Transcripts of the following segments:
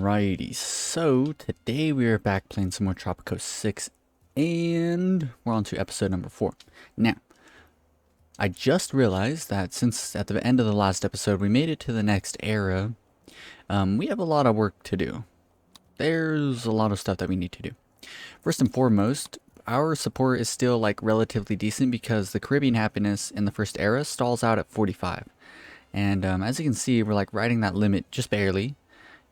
Alrighty, so today we are back playing some more Tropico 6, and we're on to episode number 4. Now, I just realized that since at the end of the last episode we made it to the next era, we have a lot of work to do. There's a lot of stuff that we need to do. First and foremost, our support is still like relatively decent because the Caribbean happiness in the first era stalls out at 45. And as you can see, we're like riding that limit just barely.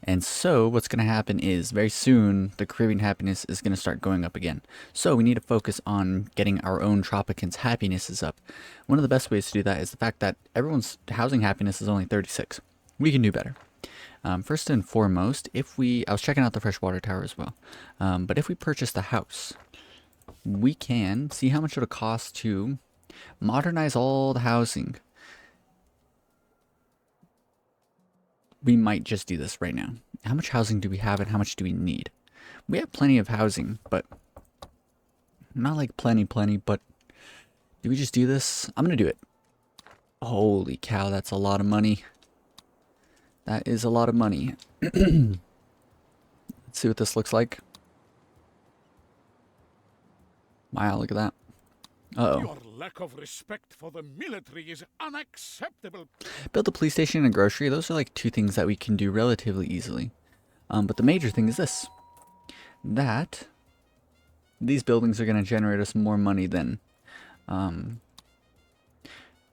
And so what's going to happen is very soon the Caribbean happiness is going to start going up again. So we need to focus on getting our own Tropicans' happinesses up. One of the best ways to do that is the fact that everyone's housing happiness is only 36. We can do better. First and foremost, I was checking out the freshwater tower as well, but if we purchase the house, we can see how much it'll cost to modernize all the housing. We might just do this right now. How much housing do we have and how much do we need? We have plenty of housing, but not like plenty, but do we just do this? I'm gonna do it. Holy cow, that's a lot of money. That is a lot of money. Let's see what this looks like. Wow, look at that. Uh-oh. Your lack of respect for the military is unacceptable. Build a police station and a grocery. Those are like two things that we can do relatively easily. But the major thing is this. That these buildings are going to generate us more money than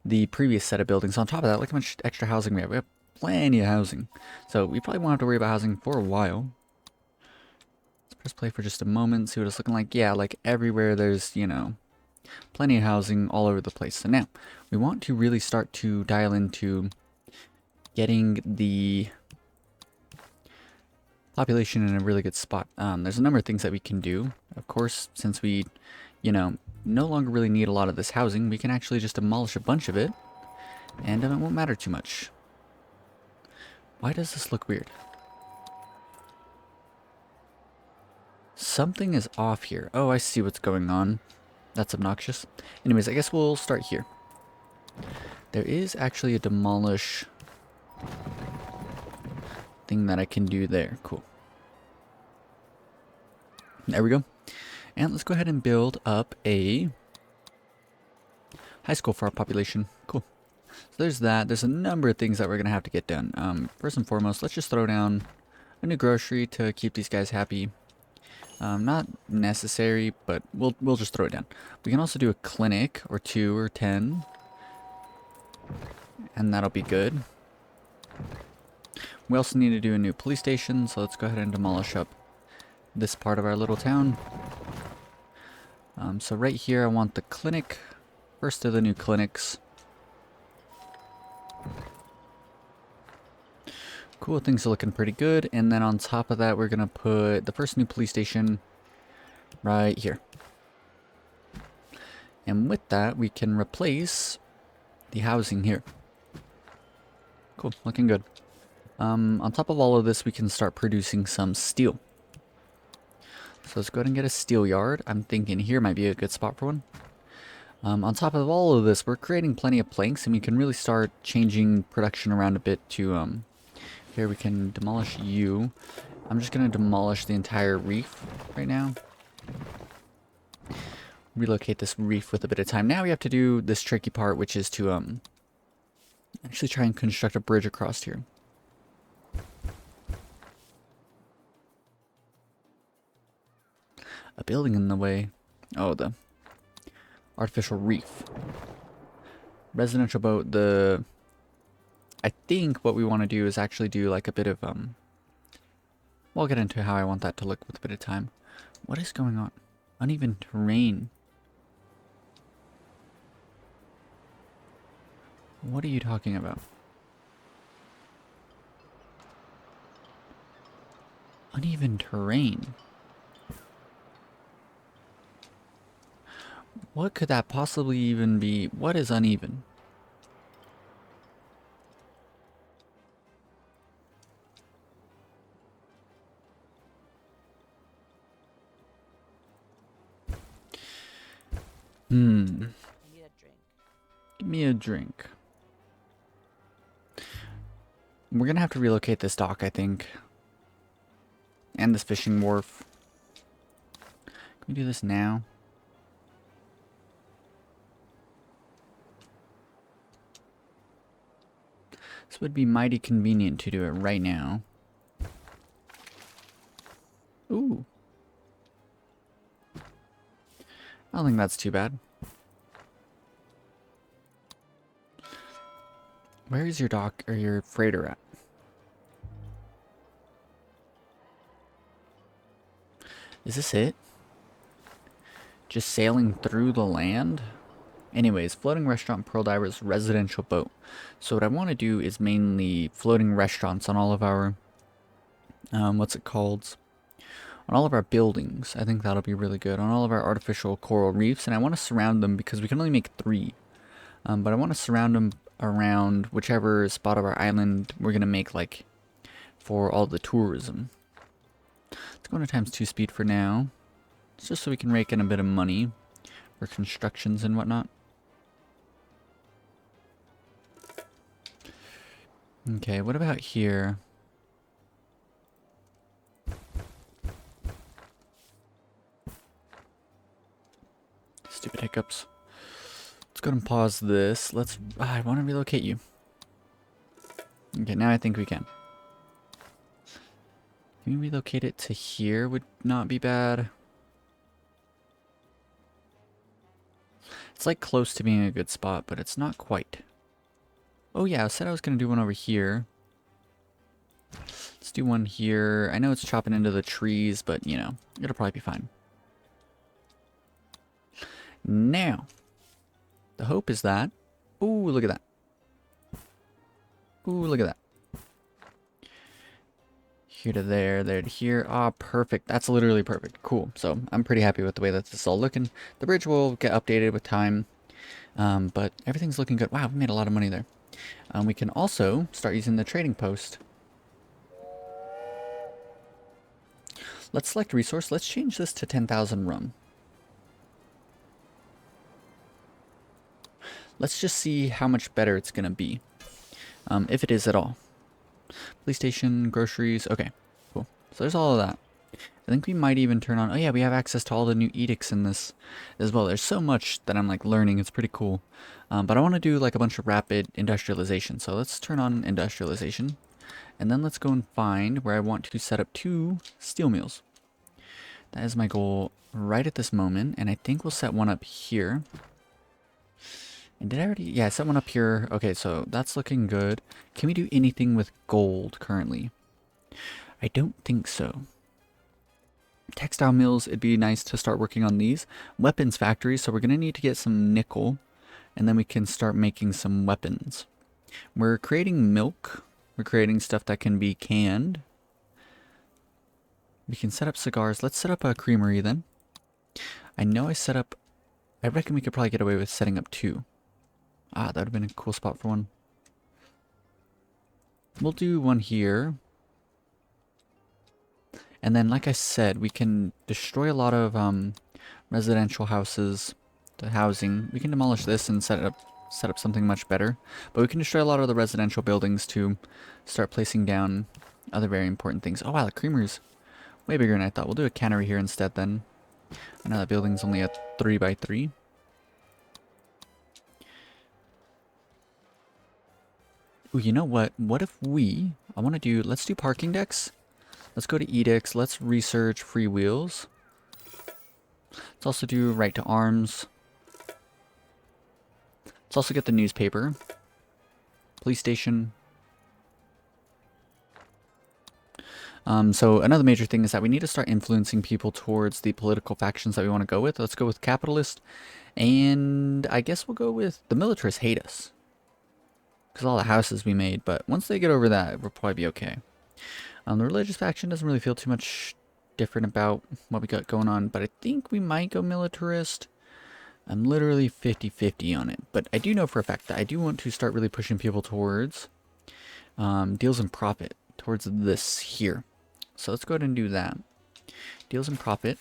the previous set of buildings. On top of that, look how much extra housing we have. We have plenty of housing. So we probably won't have to worry about housing for a while. Let's press play for just a moment, see what it's looking like. Yeah, like everywhere there's, you know, plenty of housing all over the place. So now, we want to really start to dial into getting the population in a really good spot. There's a number of things that we can do. Of course, since we, you know, no longer really need a lot of this housing, we can actually just demolish a bunch of it, and it won't matter too much. Why does this look weird? Something is off here. Oh, I see what's going on. That's obnoxious. Anyways, I guess we'll start here. There is actually a demolish thing that I can do there. Cool. There we go. And let's go ahead and build up a high school for our population. Cool. So there's that. There's a number of things that we're going to have to get done. First and foremost, let's just throw down a new grocery to keep these guys happy. Not necessary, but we'll just throw it down. We can also do a clinic or 2 or 10, and that'll be good. We also need to do a new police station, so let's go ahead and demolish up this part of our little town. So right here I want the clinic, first of the new clinics. Cool, things are looking pretty good, and then on top of that we're gonna put the first new police station right here. And with that we can replace the housing here. Cool, looking good. On top of all of this we can start producing some steel. So let's go ahead and get a steel yard. I'm thinking here might be a good spot for one. On top of all of this we're creating plenty of planks, and we can really start changing production around a bit to here we can demolish you. I'm just going to demolish the entire reef right now. Relocate this reef with a bit of time. Now we have to do this tricky part, which is to actually try and construct a bridge across here. A building in the way. Oh, the artificial reef. Residential boat, I think what we want to do is actually do like a bit of, we'll get into how I want that to look with a bit of time. What is going on? Uneven terrain. What are you talking about? Uneven terrain. What could that possibly even be? What is uneven? Need a drink. Give me a drink. We're gonna have to relocate this dock, I think. And this fishing wharf. Can we do this now? This would be mighty convenient to do it right now. Ooh. I don't think that's too bad. Where is your dock or your freighter at? Is this it? Just sailing through the land? Anyways, floating restaurant, Pearl Divers, residential boat. So what I want to do is mainly floating restaurants on all of our, what's it called? On all of our buildings. I think that'll be really good. On all of our artificial coral reefs. And I want to surround them because we can only make 3. But I want to surround them around whichever spot of our island we're going to make, like, for all the tourism. Let's go into ×2 speed for now. It's just so we can rake in a bit of money for constructions and whatnot. Okay, what about here? Stupid hiccups. Let's go ahead and pause this. I want to relocate you. Okay, now I think we can. Can we relocate it to here? Would not be bad. It's like close to being a good spot, but it's not quite. Oh yeah, I said I was going to do one over here. Let's do one here. I know it's chopping into the trees, but you know, it'll probably be fine. Now, the hope is that... Ooh, look at that. Ooh, look at that. Here to there, there to here. Ah, perfect. That's literally perfect. Cool. So I'm pretty happy with the way that this is all looking. The bridge will get updated with time. But everything's looking good. Wow, we made a lot of money there. We can also start using the trading post. Let's select resource. Let's change this to 10,000 rum. Let's just see how much better it's going to be. If it is at all. Police station, groceries. Okay, cool. So there's all of that. I think we might even turn on... Oh yeah, we have access to all the new edicts in this as well. There's so much that I'm like learning. It's pretty cool. But I want to do like a bunch of rapid industrialization. So let's turn on industrialization. And then let's go and find where I want to set up 2 steel mills. That is my goal right at this moment. And I think we'll set one up here. And did I already... Yeah, I set one up here. Okay, so that's looking good. Can we do anything with gold currently? I don't think so. Textile mills, it'd be nice to start working on these. Weapons factories, so we're going to need to get some nickel. And then we can start making some weapons. We're creating milk. We're creating stuff that can be canned. We can set up cigars. Let's set up a creamery then. I know I set up... I reckon we could probably get away with setting up 2. Ah, that would have been a cool spot for one. We'll do one here. And then, like I said, we can destroy a lot of residential houses, the housing. We can demolish this and set up something much better. But we can destroy a lot of the residential buildings to start placing down other very important things. Oh wow, the creamery's way bigger than I thought. We'll do a cannery here instead then. I know that building's only a 3x3. Ooh, you know what? What if let's do parking decks. Let's go to edicts. Let's research free wheels. Let's also do right to arms. Let's also get the newspaper. Police station. So another major thing is that we need to start influencing people towards the political factions that we want to go with. Let's go with capitalist. And I guess we'll go with the militarists hate us. Because all the houses we made. But once they get over that, we'll probably be okay. The religious faction doesn't really feel too much different about what we got going on. But I think we might go militarist. I'm literally 50-50 on it. But I do know for a fact that I do want to start really pushing people towards deals in profit. Towards this here. So let's go ahead and do that. Deals in profit.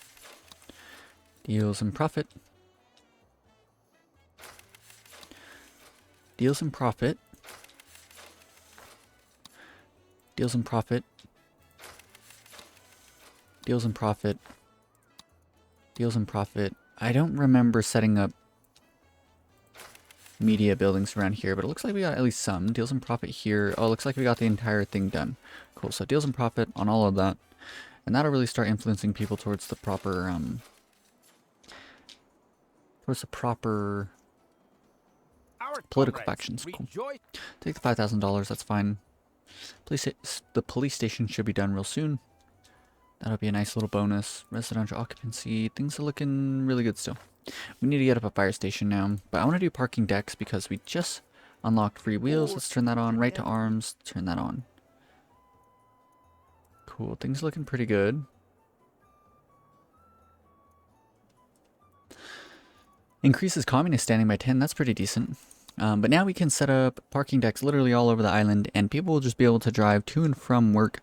Deals in profit. Deals in profit. Deals in profit. Deals and profit. Deals and profit. I don't remember setting up media buildings around here, but it looks like we got at least some. Deals and profit here. Oh, it looks like we got the entire thing done. Cool. So deals and profit on all of that. And that'll really start influencing people towards the proper, political factions. Cool. Take the $5,000, that's fine. The police station should be done real soon. That'll be a nice little bonus. Residential occupancy, things are looking really good still. We need to get up a fire station now, but I want to do parking decks because we just unlocked free wheels. Let's turn that on. Right to arms, turn that on. Cool, things are looking pretty good. Increases communist standing by 10, that's pretty decent. But now we can set up parking decks literally all over the island, and people will just be able to drive to and from work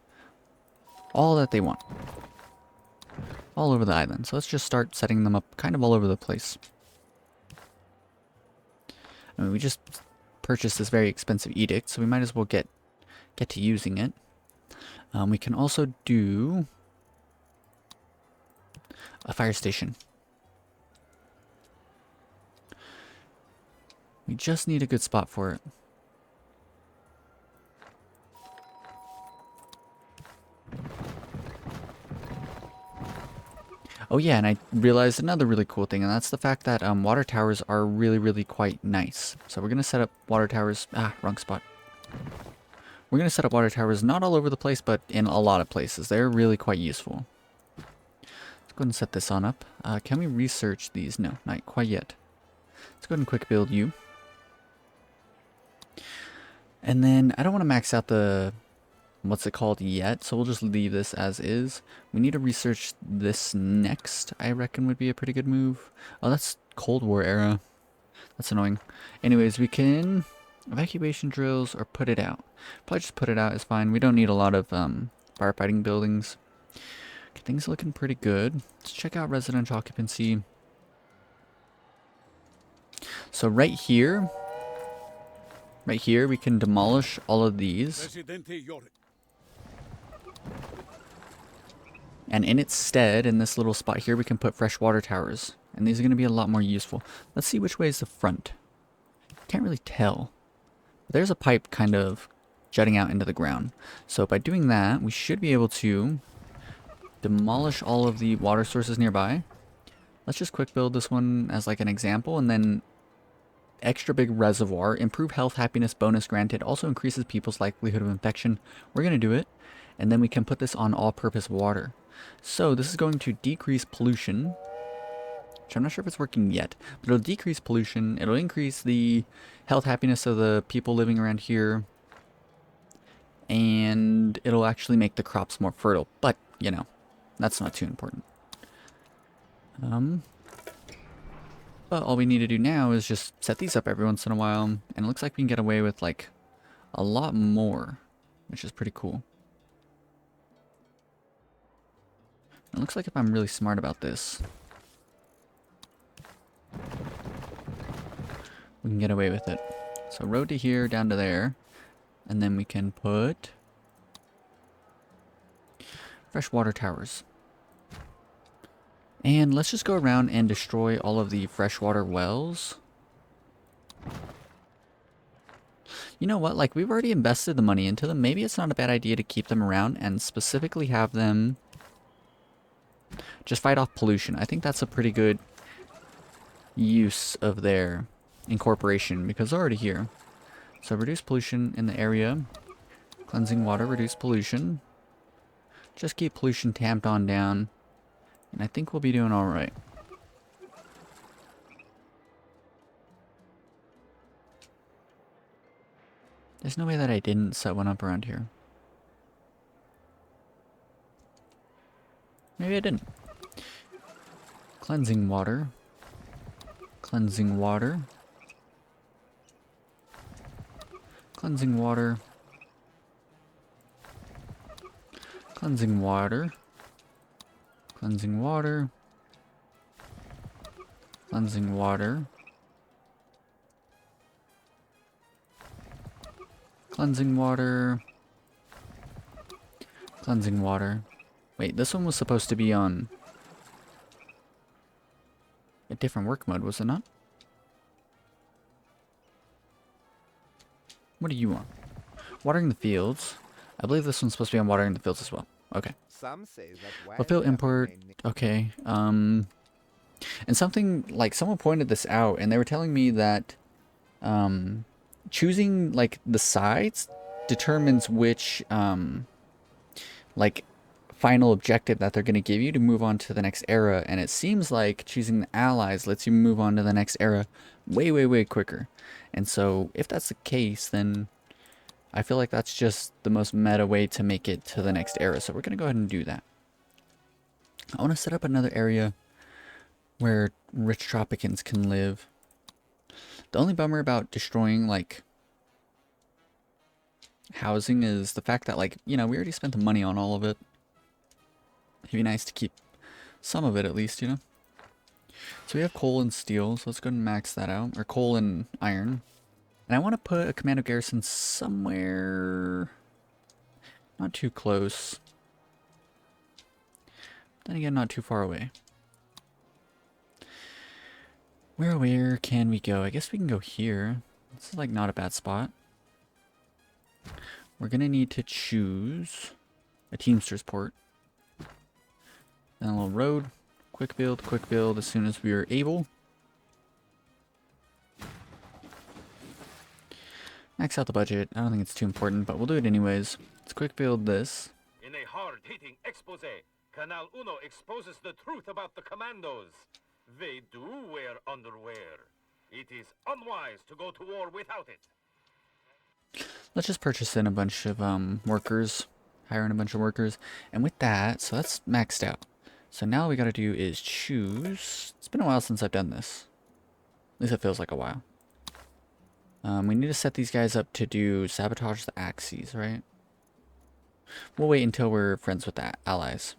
all that they want. All over the island. So let's just start setting them up kind of all over the place. I mean, we just purchased this very expensive edict, so we might as well get to using it. We can also do a fire station. We just need a good spot for it. Oh yeah, and I realized another really cool thing, and that's the fact that water towers are really, really quite nice. So we're going to set up water towers... Ah, wrong spot. We're going to set up water towers not all over the place, but in a lot of places. They're really quite useful. Let's go ahead and set this on up. Can we research these? No, not quite yet. Let's go ahead and quick build you. And then I don't want to max out the... what's it called yet, so we'll just leave this as is. We need to research this next, I reckon would be a pretty good move. Oh, that's Cold War era. That's annoying. Anyways, we can evacuation drills or put it out. Probably just put it out is fine. We don't need a lot of firefighting buildings. Okay, things are looking pretty good. Let's check out residential occupancy. So right here we can demolish all of these. And in its stead, in this little spot here, we can put fresh water towers. And these are going to be a lot more useful. Let's see which way is the front. Can't really tell. There's a pipe kind of jutting out into the ground. So by doing that, we should be able to demolish all of the water sources nearby. Let's just quick build this one as like an example, and then extra big reservoir, improve health, happiness, bonus granted, also increases people's likelihood of infection. We're going to do it, and then we can put this on all-purpose water. So this is going to decrease pollution, which I'm not sure if it's working yet, but it'll decrease pollution, it'll increase the health, happiness of the people living around here, and it'll actually make the crops more fertile, but, you know, that's not too important. But all we need to do now is just set these up every once in a while, and it looks like we can get away with, like, a lot more, which is pretty cool. It looks like if I'm really smart about this, we can get away with it. So road to here, down to there, and then we can put fresh water towers. And let's just go around and destroy all of the freshwater wells. You know what, like, we've already invested the money into them. Maybe it's not a bad idea to keep them around and specifically have them just fight off pollution. I think that's a pretty good use of their incorporation because they're already here. So reduce pollution in the area. Cleansing water, reduce pollution. Just keep pollution tamped on down. And I think we'll be doing alright. There's no way that I didn't set one up around here. Maybe I didn't. Cleansing water. Cleansing water. Cleansing water. Cleansing water. Cleansing water. Cleansing water. Cleansing water. Cleansing water. Wait, this one was supposed to be on a different work mode, was it not? What do you want? Watering the fields. I believe this one's supposed to be on watering the fields as well. Okay. Some say that Fulfill import. Okay. And something like someone pointed this out, and they were telling me that choosing like the sides determines which like final objective that they're going to give you to move on to the next era, and it seems like choosing the allies lets you move on to the next era way quicker. And so if that's the case, then I feel like that's just the most meta way to make it to the next era. So we're going to go ahead and do that. I want to set up another area where rich Tropicans can live. The only bummer about destroying like housing is the fact that, like, you know, we already spent the money on all of it. It'd be nice to keep some of it at least, you know. So we have coal and steel, so let's go ahead and max that out. Or coal and iron. And I want to put a commando garrison somewhere not too close. Then again, not too far away. Where can we go? I guess we can go here. This is like not a bad spot. We're gonna need to choose a Teamster's port. Then a little road. Quick build as soon as we are able. Max out the budget. I don't think it's too important, but we'll do it anyways. Let's quick build this. In a hard-hitting expose, Canal Uno exposes the truth about the commandos. They do wear underwear. It is unwise to go to war without it. Let's just purchase in a bunch of workers. Hire in a bunch of workers. And with that, so that's maxed out. So now all we gotta do is choose. It's been a while since I've done this. At least it feels like a while. We need to set these guys up to do sabotage the axes, right? We'll wait until we're friends with the allies.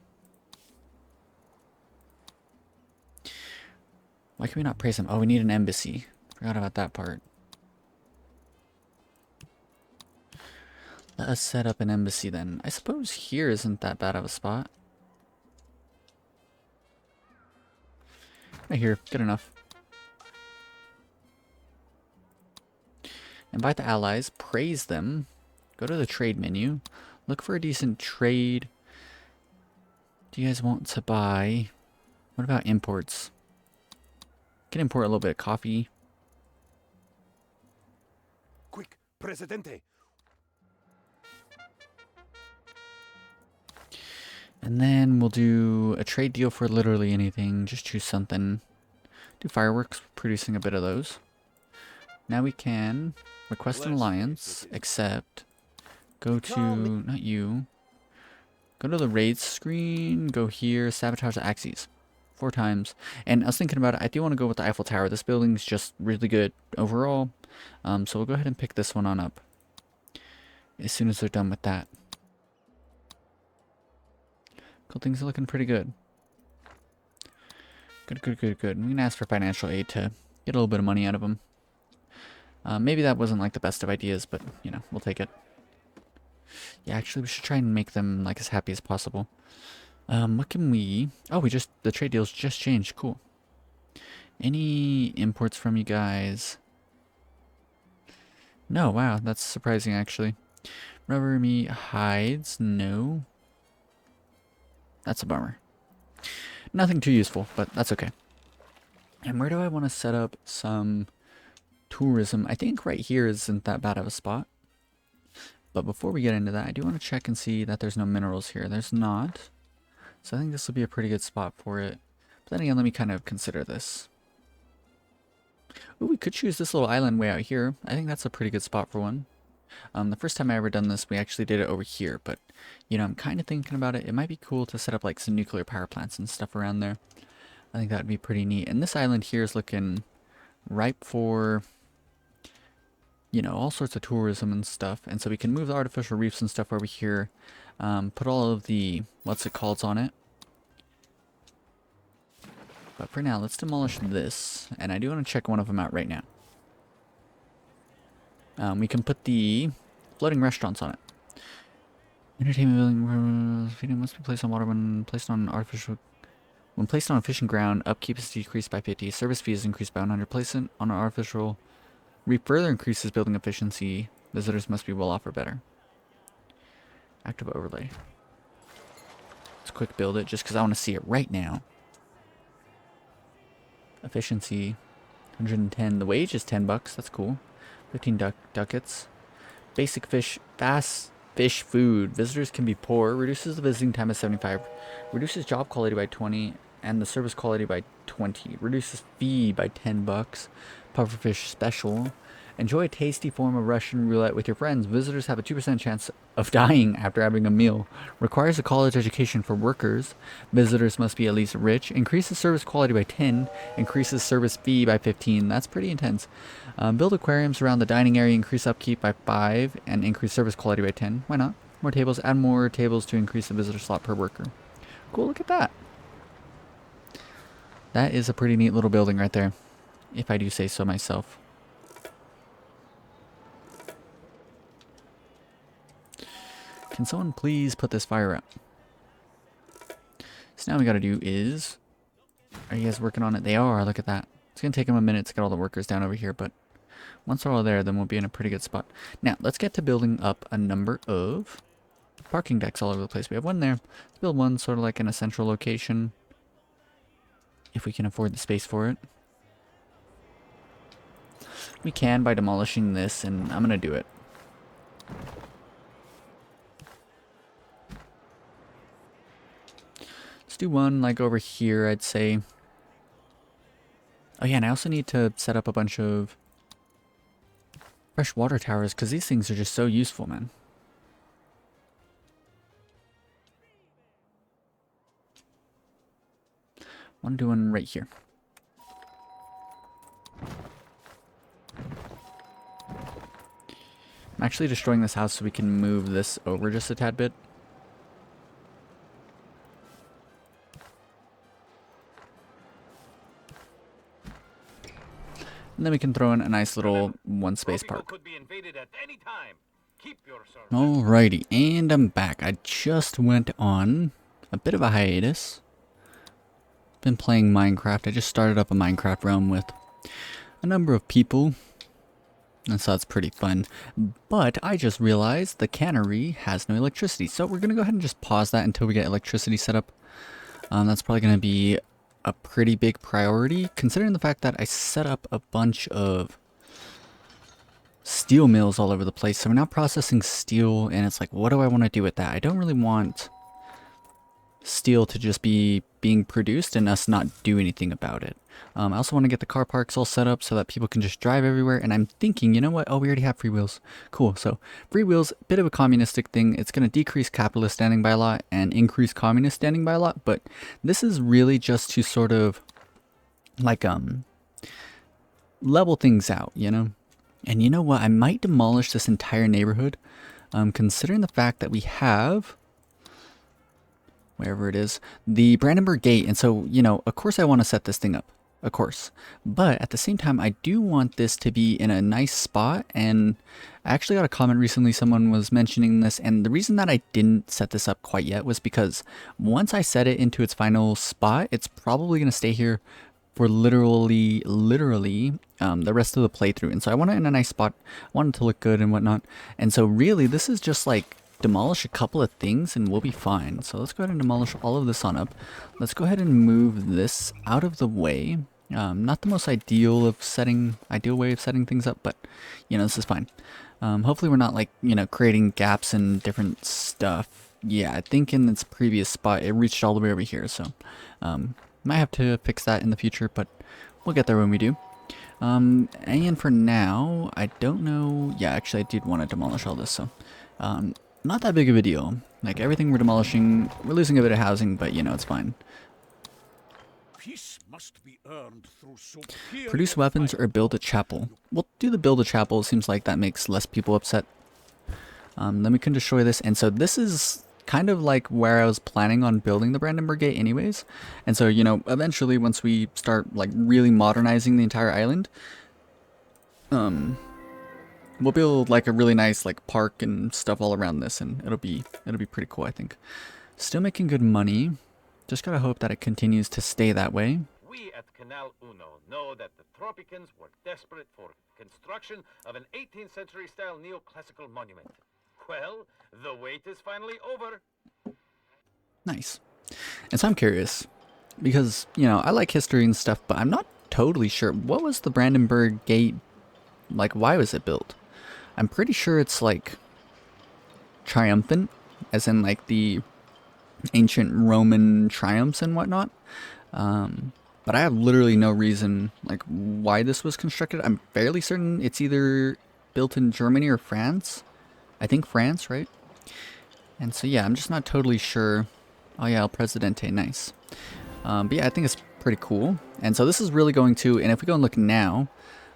Why can we not praise them? Oh, we need an embassy. Forgot about that part. Let us set up an embassy then. I suppose here isn't that bad of a spot. Right here, good enough. Invite the allies, praise them, go to the trade menu, look for a decent trade. Do you guys want to buy? What about imports? Can import a little bit of coffee. Quick, Presidente. And then we'll do a trade deal for literally anything. Just choose something. Do fireworks, producing a bit of those. Now we can request an alliance, accept, go to, not you, go to the raids screen, go here, sabotage the axes. 4 times. And I was thinking about it, I do want to go with the Eiffel Tower. This building's just really good overall. So we'll go ahead and pick this one on up as soon as they're done with that. Cool, things are looking pretty good. Good. We can ask for financial aid to get a little bit of money out of them. Maybe that wasn't like the best of ideas, but you know, we'll take it. Yeah, actually we should try and make them like as happy as possible. What can we... Oh, the trade deals just changed. Cool. Any imports from you guys? No, wow, that's surprising actually. Rubber meat, hides, no. That's a bummer. Nothing too useful, but that's okay. And where do I want to set up some tourism? I think right here isn't that bad of a spot. But before we get into that, I do want to check and see that there's no minerals here. There's not. So I think this will be a pretty good spot for it. But then again, let me kind of consider this. Ooh, we could choose this little island way out here. I think that's a pretty good spot for one. The first time I ever done this, we actually did it over here. But, you know, I'm kind of thinking about it. It might be cool to set up like some nuclear power plants and stuff around there. I think that would be pretty neat. And this island here is looking ripe for, you know, all sorts of tourism and stuff. And so we can move the artificial reefs and stuff over here. Put all of the, what's it called, on it. But for now, let's demolish this. And I do want to check one of them out right now. We can put the floating restaurants on it. Entertainment building feeding must be placed on water when placed on artificial. When placed on a fishing ground, upkeep is decreased by 50. Service fee is increased by 100. Place it on an artificial reef further increases building efficiency. Visitors must be well off or better. Active overlay. Let's quick build it just because I want to see it right now. Efficiency 110. The wage is $10. That's cool. 15 ducats. Basic fish. Fast fish food. Visitors can be poor. Reduces the visiting time by 75. Reduces job quality by 20. And the service quality by 20. Reduces fee by $10. Pufferfish special. Enjoy a tasty form of Russian roulette with your friends. Visitors have a 2% chance of dying after having a meal. Requires a college education for workers. Visitors must be at least rich. Increases service quality by 10. Increases service fee by 15. That's pretty intense. Build aquariums around the dining area. Increase upkeep by 5. And increase service quality by 10. Why not? More tables. Add more tables to increase the visitor slot per worker. Cool, look at that. That is a pretty neat little building right there, if I do say so myself. Can someone please put this fire out? So now we gotta do is... Are you guys working on it? They are, look at that. It's gonna take them a minute to get all the workers down over here, but once they're all there, then we'll be in a pretty good spot. Now, let's get to building up a number of parking decks all over the place. We have one there. Let's build one sort of like in a central location, if we can afford the space for it. We can by demolishing this, and I'm gonna do it. Let's do one like over here, I'd say. Oh yeah, and I also need to set up a bunch of fresh water towers, because these things are just so useful, man. One doing right here. I'm actually destroying this house so we can move this over just a tad bit. And then we can throw in a nice little one-space park. Could be invaded at any time. Keep your service. Alrighty, and I'm back. I just went on a bit of a hiatus. Been playing Minecraft. I just started up a Minecraft realm with a number of people. And so it's pretty fun. But I just realized the cannery has no electricity. So we're going to go ahead and just pause that until we get electricity set up. That's probably going to be a pretty big priority, considering the fact that I set up a bunch of steel mills all over the place. So we're now processing steel, and it's like, what do I want to do with that? I don't really want steel to just be being produced and us not do anything about it. I also want to get the car parks all set up so that people can just drive everywhere. And I'm thinking, you know what? Oh, we already have free wheels. Cool. So free wheels, bit of a communistic thing. It's going to decrease capitalist standing by a lot and increase communist standing by a lot. But this is really just to sort of like level things out, you know? And you know what? I might demolish this entire neighborhood, considering the fact that we have, wherever it is, the Brandenburg Gate. And so, you know, of course I want to set this thing up, of course. But at the same time, I do want this to be in a nice spot. And I actually got a comment recently, someone was mentioning this. And the reason that I didn't set this up quite yet was because once I set it into its final spot, it's probably going to stay here for literally the rest of the playthrough. And so I want it in a nice spot. I want it to look good and whatnot. And so really, this is just like demolish a couple of things and we'll be fine. So let's go ahead and demolish all of this on up. Let's go ahead and move this out of the way. Not the most ideal way of setting things up, but you know, this is fine. Hopefully we're not like, you know, creating gaps and different stuff. Yeah, I think in its previous spot it reached all the way over here, so might have to fix that in the future, but we'll get there when we do. And for now, I don't know. Yeah, actually I did want to demolish all this, so not that big of a deal. Like everything we're demolishing, we're losing a bit of housing, but you know, it's fine. Peace must be earned through superior Produce weapons or build a chapel. We'll do the build a chapel. Seems like that makes less people upset. Then we can destroy this. And so this is kind of like where I was planning on building the Brandenburg Gate anyways. And so, you know, eventually once we start like really modernizing the entire island, we'll build like a really nice like park and stuff all around this, and it'll be pretty cool, I think. Still making good money. Just gotta hope that it continues to stay that way. We at Canal Uno know that the Tropicans were desperate for construction of an 18th century style neoclassical monument. Well, the wait is finally over. Nice. And so I'm curious, because, you know, I like history and stuff, but I'm not totally sure. What was the Brandenburg Gate, like, why was it built? I'm pretty sure it's, like, triumphant, as in, like, the ancient Roman triumphs and whatnot. But I have literally no reason, like, why this was constructed. I'm fairly certain it's either built in Germany or France. I think France, right? And so, yeah, I'm just not totally sure. Oh, yeah, El Presidente, nice. But yeah, I think it's pretty cool. And so this is really going to, and if we go and look now,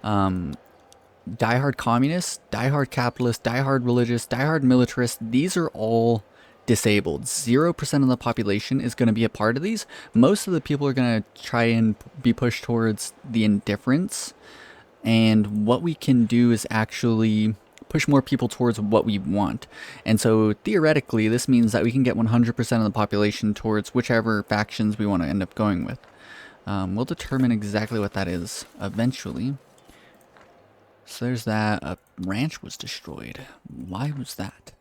diehard communists, diehard capitalists, diehard religious, diehard militarists, these are all disabled. 0% of the population is going to be a part of these. Most of the people are going to try and be pushed towards the indifference. And what we can do is actually push more people towards what we want. And so theoretically, this means that we can get 100% of the population towards whichever factions we want to end up going with. We'll determine exactly what that is eventually. So there's that. A ranch was destroyed. Why was that?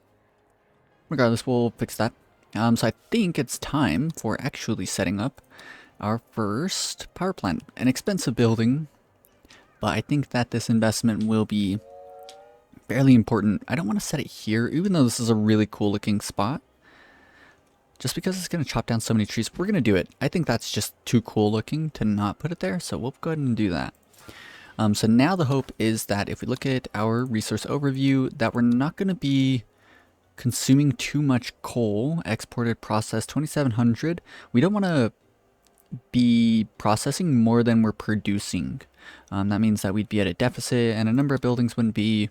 Regardless, we'll fix that. So I think it's time for actually setting up our first power plant. An expensive building, but I think that this investment will be fairly important. I don't want to set it here, even though this is a really cool looking spot. Just because it's going to chop down so many trees, we're going to do it. I think that's just too cool looking to not put it there, so we'll go ahead and do that. So now the hope is that if we look at our resource overview, that we're not going to be consuming too much coal. Exported, processed, 2,700. We don't want to be processing more than we're producing. That means that we'd be at a deficit, and a number of buildings wouldn't be,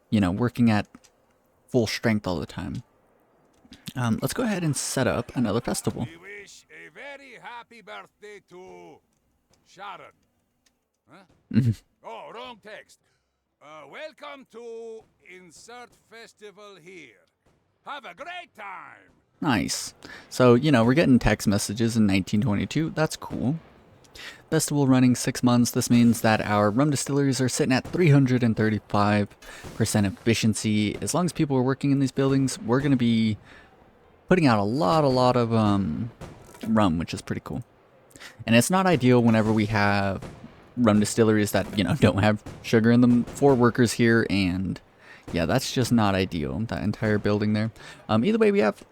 you know, working at full strength all the time. Let's go ahead and set up another festival. We wish a very happy birthday to Sharon. Huh? Oh, wrong text. Welcome to insert festival here. Have a great time. Nice. So, you know, we're getting text messages in 1922. That's cool. Festival running 6 months. This means that our rum distilleries are sitting at 335% efficiency. As long as people are working in these buildings, we're going to be putting out a lot of rum, which is pretty cool. And it's not ideal whenever we have rum distilleries that, you know, don't have sugar in them for workers here, and yeah, that's just not ideal, that entire building there. Either way, we have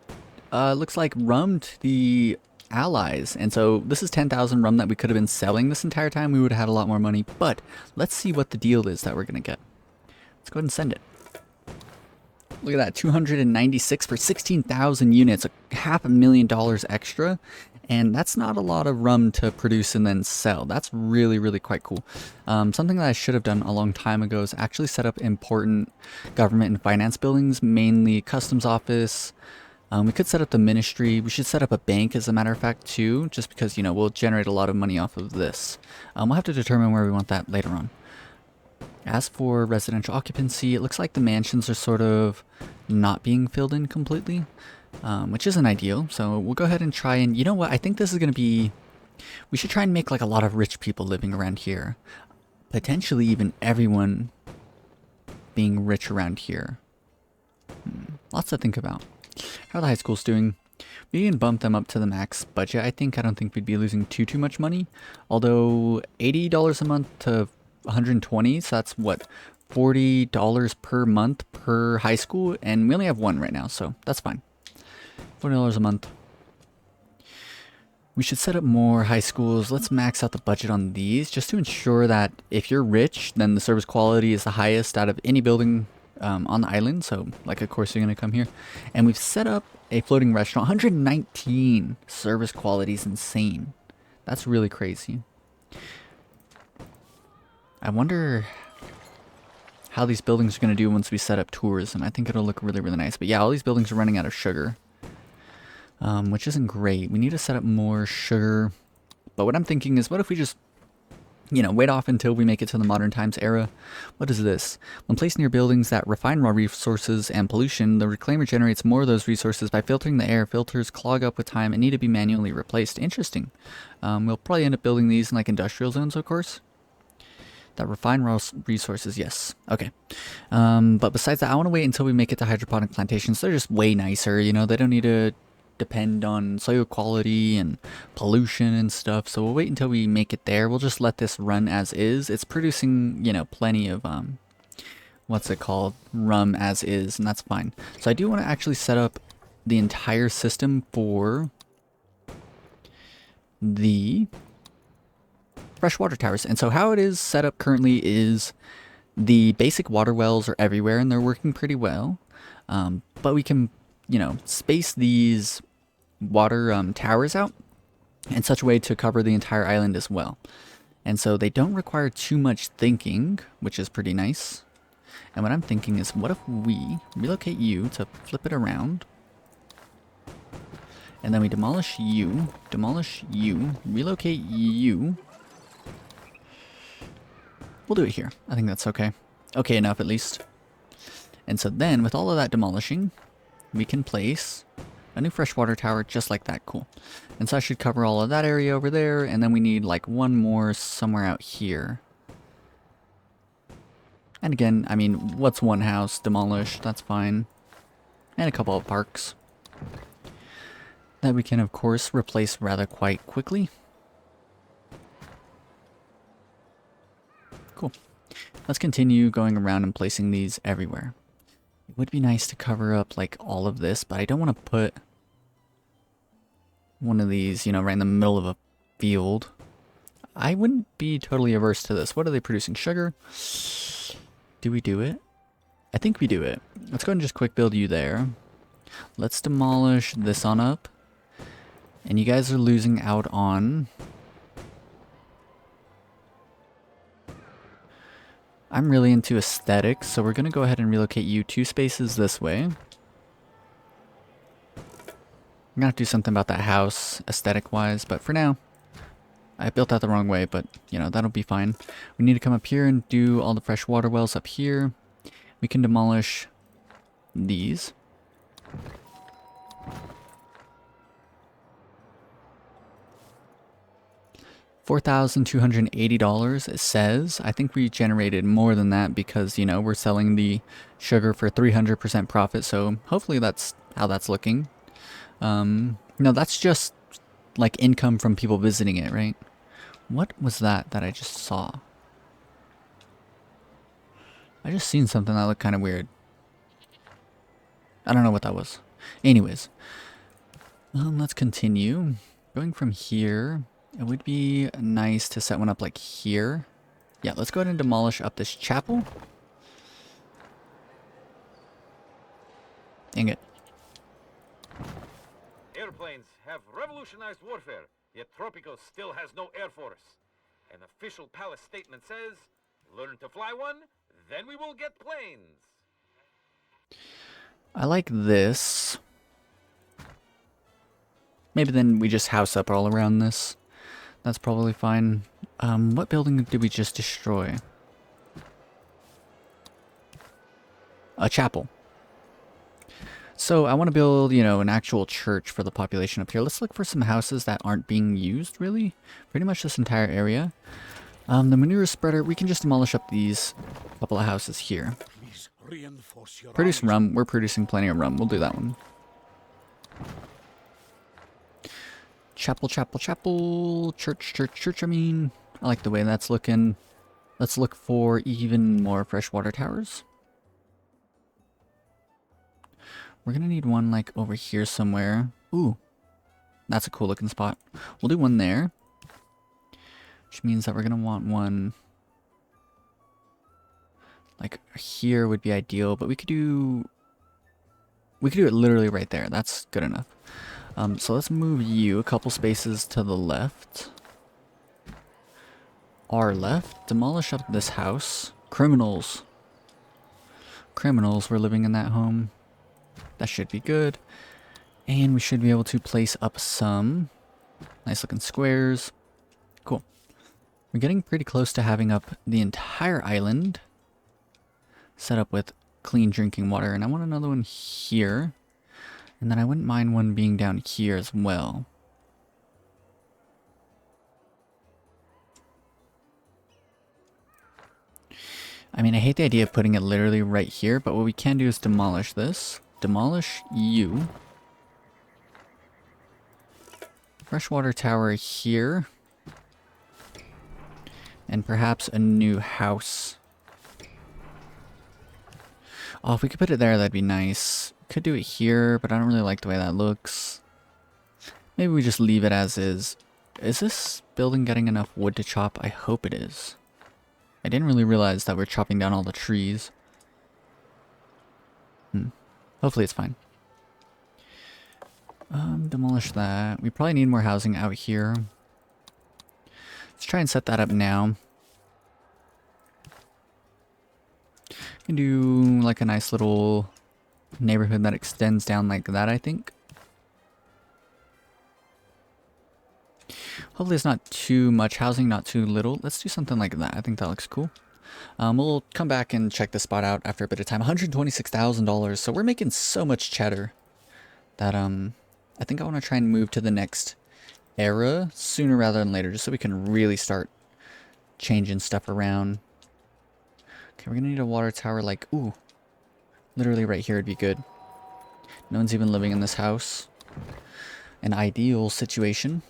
looks like rum to the allies, and so this is 10,000 rum that we could have been selling this entire time. We would have had a lot more money, but let's see what the deal is that we're gonna get. Let's go ahead and send it. Look at that, 296 for 16,000 units, $500,000 extra. And that's not a lot of rum to produce and then sell. That's really quite cool. Something that I should have done a long time ago is actually set up important government and finance buildings, mainly customs office. We could set up the ministry. We should set up a bank, as a matter of fact, too, just because, you know, we'll generate a lot of money off of this. We'll have to determine where we want that later on. As for residential occupancy, it looks like the mansions are sort of not being filled in completely. Which isn't ideal, so we'll go ahead and try and, you know what, I think this is going to be, we should try and make like a lot of rich people living around here. Potentially even everyone being rich around here. Lots to think about. How are the high schools doing? We can bump them up to the max budget, I think. I don't think we'd be losing too much money. Although $80 a month to 120, so that's what, $40 per month per high school, and we only have one right now, so that's fine. $40 a month. We should set up more high schools. Let's max out the budget on these just to ensure that if you're rich, then the service quality is the highest out of any building on the island. So, like, of course, you're going to come here. And we've set up a floating restaurant. 119 service quality is insane. That's really crazy. I wonder how these buildings are going to do once we set up tourism. I think it'll look really nice. But yeah, all these buildings are running out of sugar. Which isn't great. We need to set up more sugar. But what I'm thinking is, what if we just you know, wait off until we make it to the modern times era. What is this? When placed near buildings that refine raw resources and pollution, the reclaimer generates more of those resources by filtering the air. Filters clog up with time and need to be manually replaced. Interesting. We'll probably end up building these in like industrial zones, of course. That refine raw resources, yes. Okay. But besides that, I want to wait until we make it to hydroponic plantations. They're just way nicer, you know, they don't need to depend on soil quality and pollution and stuff, so we'll wait until we make it there. We'll just let this run as is. It's producing, you know, plenty of what's it called, rum as is, and that's fine. So I do want to actually set up the entire system for the freshwater towers. And so how it is set up currently is the basic water wells are everywhere and they're working pretty well, but we can, you know, space these water towers out in such a way to cover the entire island as well. And so they don't require too much thinking, which is pretty nice. And what I'm thinking is, what if we relocate you to flip it around, and then we demolish you, relocate you. We'll do it here. I think that's okay. Okay enough, at least. And so then, with all of that demolishing, we can place a new freshwater tower just like that. Cool. And so I should cover all of that area over there, and then we need like one more somewhere out here. And again, I mean, what's one house? Demolished, that's fine. And a couple of parks that we can, of course, replace rather quite quickly. Cool. Let's continue going around and placing these everywhere. It would be nice to cover up like all of this, but I don't want to put one of these, you know, right in the middle of a field. I wouldn't be totally averse to this. What are they producing? Sugar? Do we do it? I think we do it. Let's go ahead and just quick build you there. Let's demolish this on up. And you guys are losing out on... I'm really into aesthetics, so we're going to go ahead and relocate you 2 spaces this way. I'm going to have to do something about that house, aesthetic-wise, but for now, I built that the wrong way, but, you know, that'll be fine. We need to come up here and do all the fresh water wells up here. We can demolish these. $4,280 it says. I think we generated more than that because, you know, we're selling the sugar for 300% profit, so hopefully that's how that's looking. No, that's just like income from people visiting it, right? What was that I just saw? I just seen something that looked kind of weird. I don't know what that was. Anyways, let's continue. Going from here, it would be nice to set one up like here. Yeah, let's go ahead and demolish up this chapel. Dang it. Airplanes have revolutionized warfare, yet Tropico still has no air force. An official palace statement says, learn to fly one, then we will get planes. I like this. Maybe then we just house up all around this. That's probably fine. What building did we just destroy? A chapel. So I want to build, you know, an actual church for the population up here. Let's look for some houses that aren't being used, really. Pretty much this entire area. The manure spreader, we can just demolish up these couple of houses here. Produce rum. We're producing plenty of rum. We'll do that one. Chapel, chapel, chapel. Church, church, church, I mean. I like the way that's looking. Let's look for even more freshwater towers. We're gonna need one like over here somewhere. Ooh. That's a cool looking spot. We'll do one there. Which means that we're gonna want one like here would be ideal, but we could do it literally right there. That's good enough. So let's move you a couple spaces to the left. Our left. Demolish up this house. Criminals. Criminals were living in that home. That should be good. And we should be able to place up some nice looking squares. Cool. We're getting pretty close to having up the entire island set up with clean drinking water. And I want another one here. And then I wouldn't mind one being down here as well. I mean, I hate the idea of putting it literally right here, but what we can do is demolish this. Demolish you. Freshwater tower here. And perhaps a new house. Oh, if we could put it there, that'd be nice. Could do it here, but I don't really like the way that looks. Maybe we just leave it as is. Is this building getting enough wood to chop? I hope it is. I didn't really realize that we're chopping down all the trees. Hopefully it's fine. Demolish that. We probably need more housing out here. Let's try and set that up now. We can do like a nice little neighborhood that extends down like that, I think. Hopefully it's not too much housing, not too little. Let's do something like that. I think that looks cool. We'll come back and check this spot out after a bit of time. $126,000. So we're making so much cheddar that I think I want to try and move to the next era sooner rather than later, just so we can really start changing stuff around. Okay, we're gonna need a water tower like, ooh, literally right here would be good. No one's even living in this house. An ideal situation.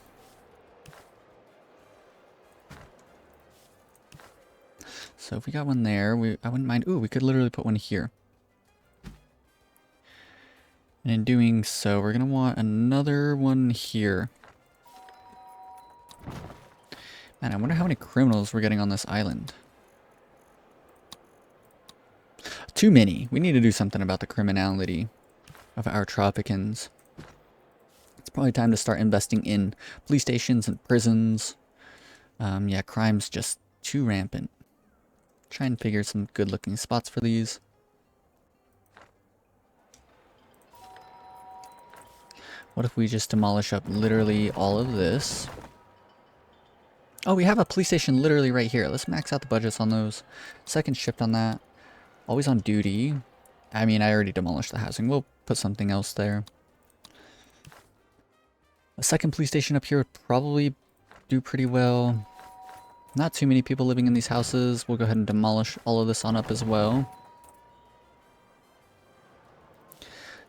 So if we got one there, I wouldn't mind. Ooh, we could literally put one here. And in doing so, we're gonna want another one here. Man, I wonder how many criminals we're getting on this island. Too many. We need to do something about the criminality of our Tropicans. It's probably time to start investing in police stations and prisons. Yeah, crime's just too rampant. Try and figure some good looking spots for these. What if we just demolish up literally all of this? Oh, we have a police station literally right here. Let's max out the budgets on those. Second shift on that. Always on duty. I mean, I already demolished the housing. We'll put something else there. A second police station up here would probably do pretty well. Not too many people living in these houses. We'll go ahead and demolish all of this on up as well.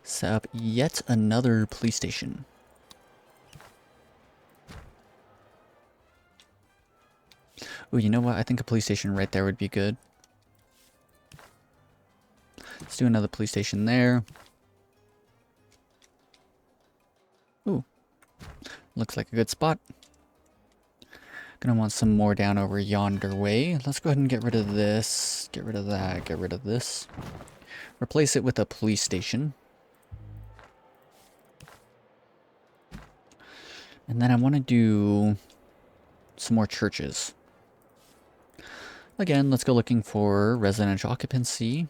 Set up yet another police station. Oh, you know what? I think a police station right there would be good. Let's do another police station there. Ooh. Looks like a good spot. Gonna want some more down over yonder way. Let's go ahead and get rid of this. Get rid of that. Get rid of this. Replace it with a police station. And then I want to do some more churches. Again, let's go looking for residential occupancy.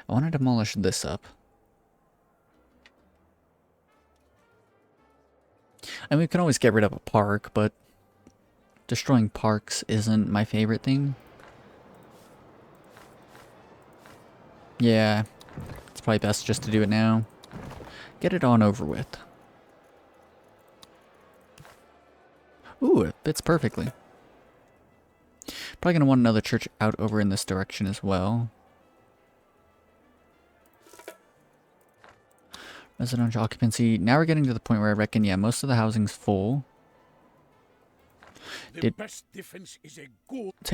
I want to demolish this up. And we can always get rid of a park, but destroying parks isn't my favorite thing. Yeah, it's probably best just to do it now. Get it on over with. Ooh, it fits perfectly. Probably gonna want another church out over in this direction as well. Residential occupancy. Now we're getting to the point where I reckon, yeah, most of the housing's full. Did take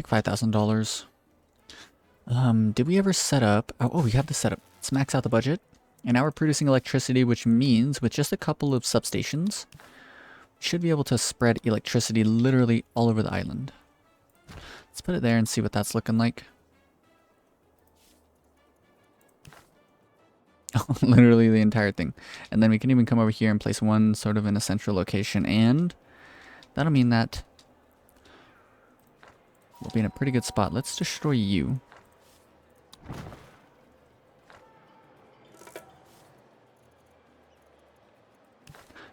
$5,000. Did we ever set up? Oh, we have the setup. Let's max out the budget. And now we're producing electricity, which means with just a couple of substations, we should be able to spread electricity literally all over the island. Let's put it there and see what that's looking like. Literally the entire thing. And then we can even come over here and place one sort of in a central location, and that'll mean that we'll be in a pretty good spot. Let's destroy you.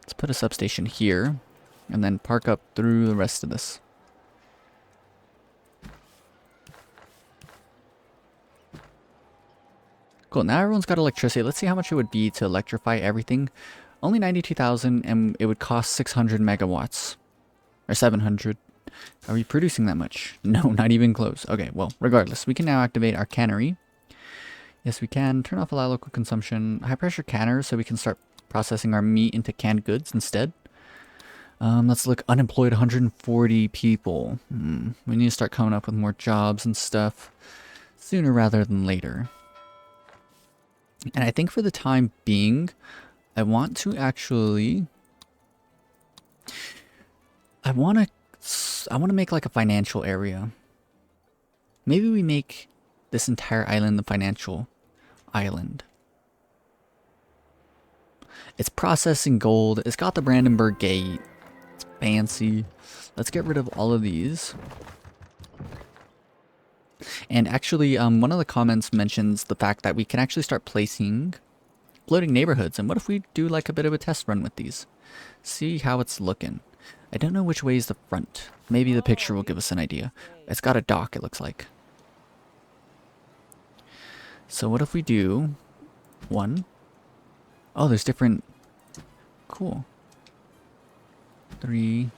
Let's put a substation here. And then park up through the rest of this. Cool, now everyone's got electricity. Let's see how much it would be to electrify everything. Only 92,000, and it would cost 600 megawatts. Or 700. Are we producing that much? No, not even close. Okay, well, regardless, we can now activate our cannery. Yes, we can. Turn off allow local consumption. High pressure canner, so we can start processing our meat into canned goods instead. Let's look. Unemployed 140 people. We need to start coming up with more jobs and stuff sooner rather than later. And I think for the time being, I want to make like a financial area. Maybe we make this entire island the financial island. It's processing gold. It's got the Brandenburg Gate. It's fancy. Let's get rid of all of these. And actually, one of the comments mentions the fact that we can actually start placing floating neighborhoods. And what if we do like a bit of a test run with these? See how it's looking. I don't know which way is the front. Maybe the picture will give us an idea. It's got a dock, it looks like. So what if we do one? Oh, there's different. Cool. 3,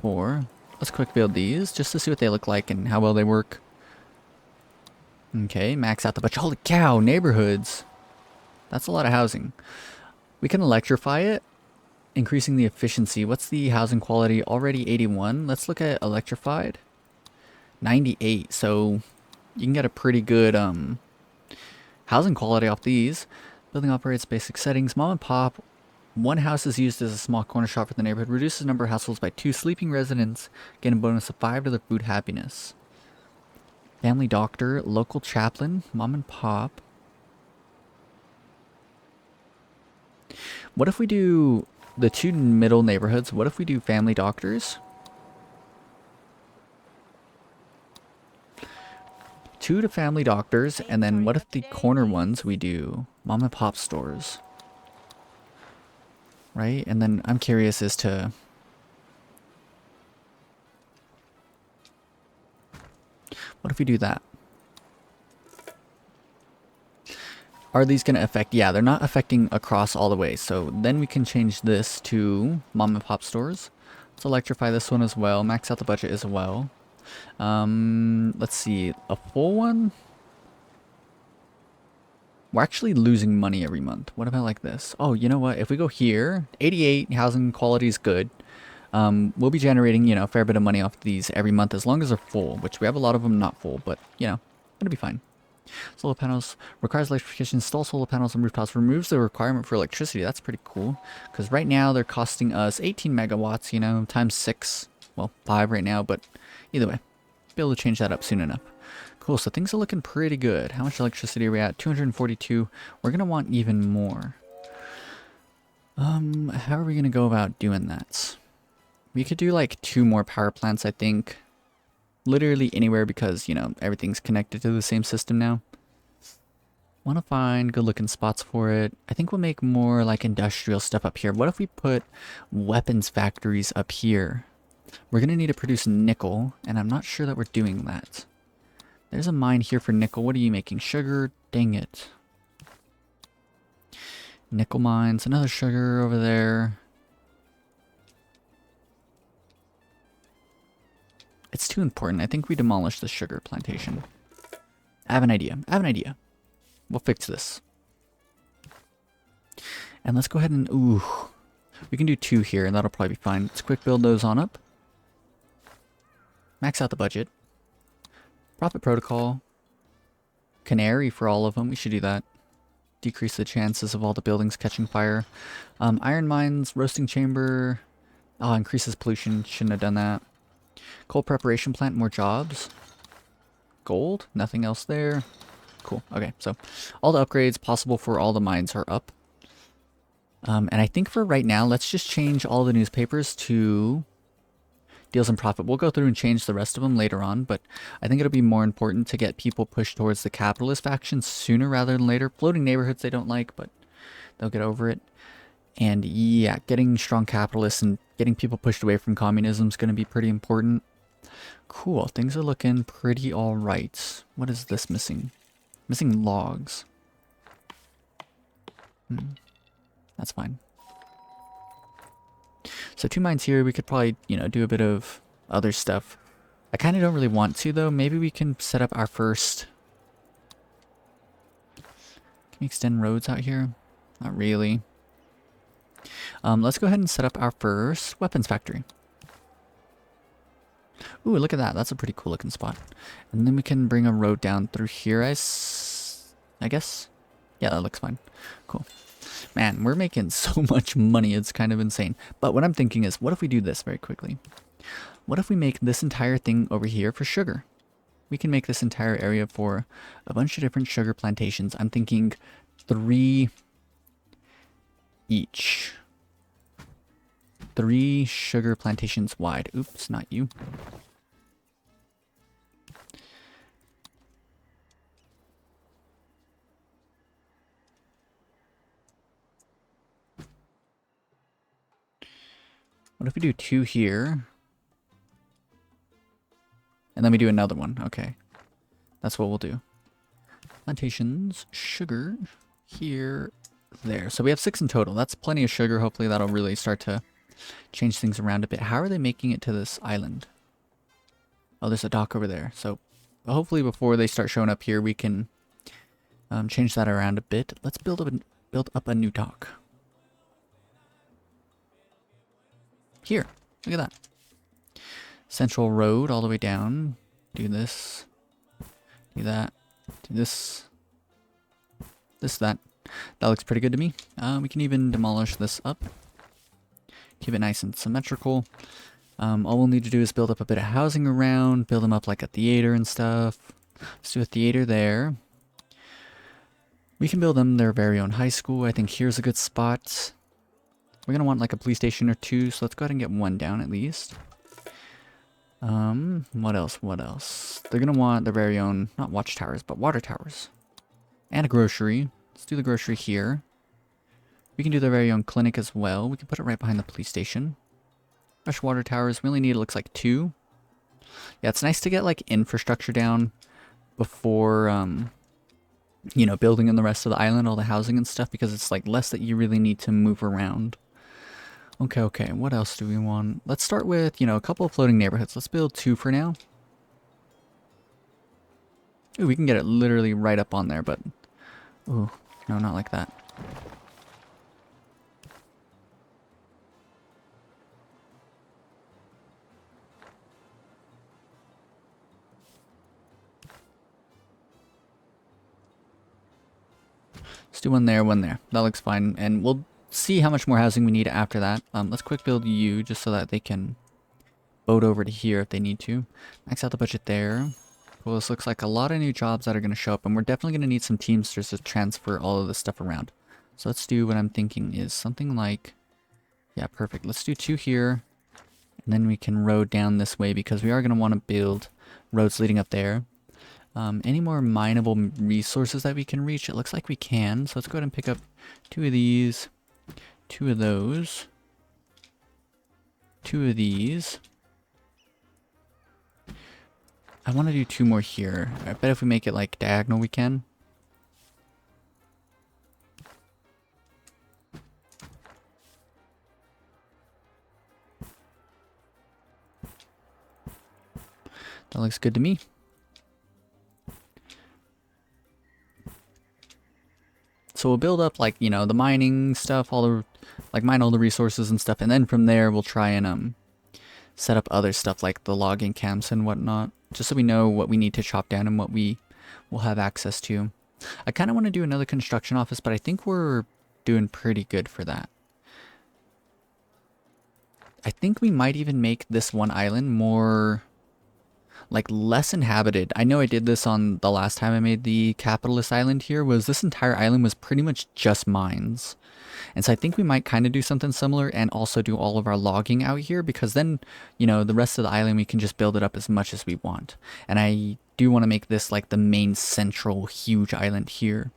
4. Let's quick build these just to see what they look like and how well they work. Okay, max out the budget. Holy cow, neighborhoods. That's a lot of housing. We can electrify it, increasing the efficiency. What's the housing quality? Already 81. Let's look at electrified. 98. So you can get a pretty good housing quality off these. Building operates basic settings. Mom and pop. One house is used as a small corner shop for the neighborhood. Reduces the number of households by 2. Sleeping residents get a bonus of 5 to their food happiness. Family doctor. Local chaplain. Mom and pop. What if we do the 2 middle neighborhoods? What if we do family doctors? 2 to family doctors, and then what if the corner ones we do mom and pop stores? Right? And then I'm curious as to what if we do that? Are these going to affect? Yeah, they're not affecting across all the way. So then we can change this to mom and pop stores. Let's electrify this one as well. Max out the budget as well. Let's see. A full one? We're actually losing money every month. What about like this? Oh, you know what? If we go here, 88 housing quality is good. We'll be generating, you know, a fair bit of money off these every month as long as they're full, which we have a lot of them not full, but, you know, it'll be fine. Solar panels requires electrification. Install solar panels on rooftops. Removes the requirement for electricity. That's pretty cool. Because right now they're costing us 18 megawatts, you know, times 6. Well, 5 right now, but either way. Be able to change that up soon enough. Cool, so things are looking pretty good. How much electricity are we at? 242. We're going to want even more. How are we going to go about doing that? We could do like 2 more power plants, I think. Literally anywhere because, you know, everything's connected to the same system now. Want to find good looking spots for it. I think we'll make more like industrial stuff up here. What if we put weapons factories up here? We're going to need to produce nickel, and I'm not sure that we're doing that. There's a mine here for nickel. What are you making? Sugar? Dang it. Nickel mines. Another sugar over there. It's too important. I think we demolish the sugar plantation. I have an idea. We'll fix this. And let's go ahead and... Ooh. We can do 2 here, and that'll probably be fine. Let's quick build those on up. Max out the budget. Profit protocol. Canary for all of them. We should do that. Decrease the chances of all the buildings catching fire. Iron mines. Roasting chamber. Oh, increases pollution. Shouldn't have done that. Coal preparation plant, more jobs. Gold, nothing else there. Cool, okay, so all the upgrades possible for all the mines are up. And I think for right now, let's just change all the newspapers to deals in profit. We'll go through and change the rest of them later on, but I think it'll be more important to get people pushed towards the capitalist faction sooner rather than later. Floating neighborhoods they don't like, but they'll get over it. And yeah, getting strong capitalists and getting people pushed away from communism is going to be pretty important. Cool, things are looking pretty alright. What is this missing? Missing logs. That's fine. So 2 mines here, we could probably, you know, do a bit of other stuff. I kind of don't really want to, though. Maybe we can set up our first... Can we extend roads out here? Not really. Let's go ahead and set up our first weapons factory. Ooh, look at that. That's a pretty cool looking spot. And then we can bring a road down through here, I guess. Yeah, that looks fine. Cool. Man, we're making so much money. It's kind of insane. But what I'm thinking is, what if we do this very quickly? What if we make this entire thing over here for sugar? We can make this entire area for a bunch of different sugar plantations. I'm thinking 3 each. 3 sugar plantations wide. Oops, not you. What if we do 2 here? And then we do another one. Okay. That's what we'll do. Plantations, sugar, here, there. So we have 6 in total. That's plenty of sugar. Hopefully that'll really start to change things around a bit. How are they making it to this island? Oh, there's a dock over there. So hopefully before they start showing up here, we can change that around a bit. Let's build up a new dock. Here, look at that. Central road all the way down. Do this. Do that. Do this. That. That looks pretty good to me. We can even demolish this up. Keep it nice and symmetrical. All we'll need to do is build up a bit of housing around. Build them up like a theater and stuff. Let's do a theater there. We can build them their very own high school. I think here's a good spot. We're going to want like a police station or 2, so let's go ahead and get 1 down at least. What else? They're going to want their very own, not watchtowers, but water towers. And a grocery. Let's do the grocery here. We can do their very own clinic as well. We can put it right behind the police station. Fresh water towers. We only need, it looks like 2. Yeah, it's nice to get like infrastructure down before, you know, building in the rest of the island, all the housing and stuff, because it's like less that you really need to move around. Okay, what else do we want? Let's start with, you know, a couple of floating neighborhoods. Let's build 2 for now. Ooh, we can get it literally right up on there, but... Ooh, no, not like that. Let's do 1 there, 1 there. That looks fine, and we'll see how much more housing we need after that. Let's quick build you just so that they can boat over to here if they need to. Max out the budget there. Well, this looks like a lot of new jobs that are going to show up, and we're definitely going to need some Teamsters to transfer all of this stuff around. So let's do what I'm thinking is something like, yeah, perfect. Let's do 2 here, and then we can road down this way because we are going to want to build roads leading up there. Any more mineable resources that we can reach? It looks like we can, so let's go ahead and pick up 2 of these. 2 of those. 2 of these. I want to do 2 more here. I bet if we make it like diagonal we can. That looks good to me. So we'll build up like, you know, the mining stuff, all the, like mine all the resources and stuff. And then from there we'll try and set up other stuff like the logging camps and whatnot. Just so we know what we need to chop down and what we will have access to. I kind of want to do another construction office, but I think we're doing pretty good for that. I think we might even make this one island more... like less inhabited. I know I did this on the last time I made the capitalist island here, was this entire island was pretty much just mines. And so I think we might kind of do something similar and also do all of our logging out here, because then, you know, the rest of the island we can just build it up as much as we want. And I do want to make this like the main central huge island here.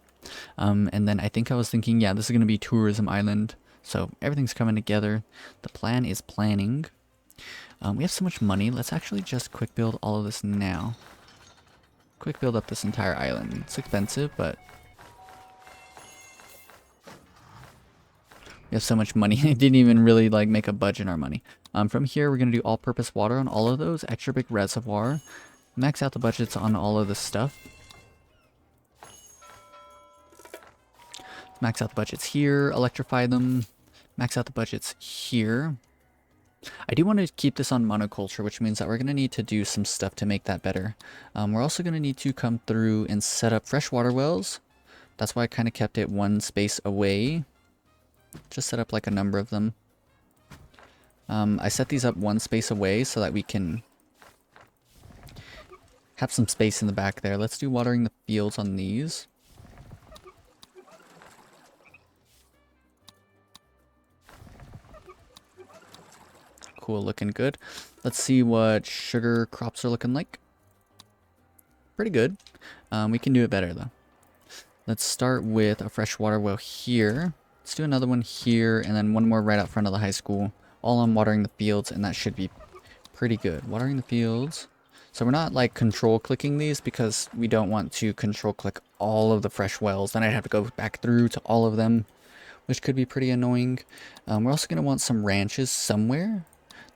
And then I think I was thinking, yeah, this is going to be tourism island. So everything's coming together. The plan is planning. We have so much money. Let's actually just quick build all of this now. Quick build up this entire island. It's expensive, but we have so much money. It didn't even really like make a budge in our money. From here, we're gonna do all-purpose water on all of those. Extra big reservoir. Max out the budgets on all of this stuff. Max out the budgets here. Electrify them. Max out the budgets here. I do want to keep this on monoculture, which means that we're going to need to do some stuff to make that better. We're also going to need to come through and set up freshwater wells. That's why I kind of kept it one space away. Just set up like a number of them. I set these up one space away so that we can have some space in the back there. Let's do watering the fields on these. Cool, looking good. Let's see what sugar crops are looking like. Pretty good. We can do it better though. Let's start with a freshwater well here. Let's do another one here and then one more right out front of the high school. All on watering the fields, and that should be pretty good. Watering the fields. So we're not like control clicking these because we don't want to control click all of the fresh wells. Then I'd have to go back through to all of them, which could be pretty annoying. We're also going to want some ranches somewhere.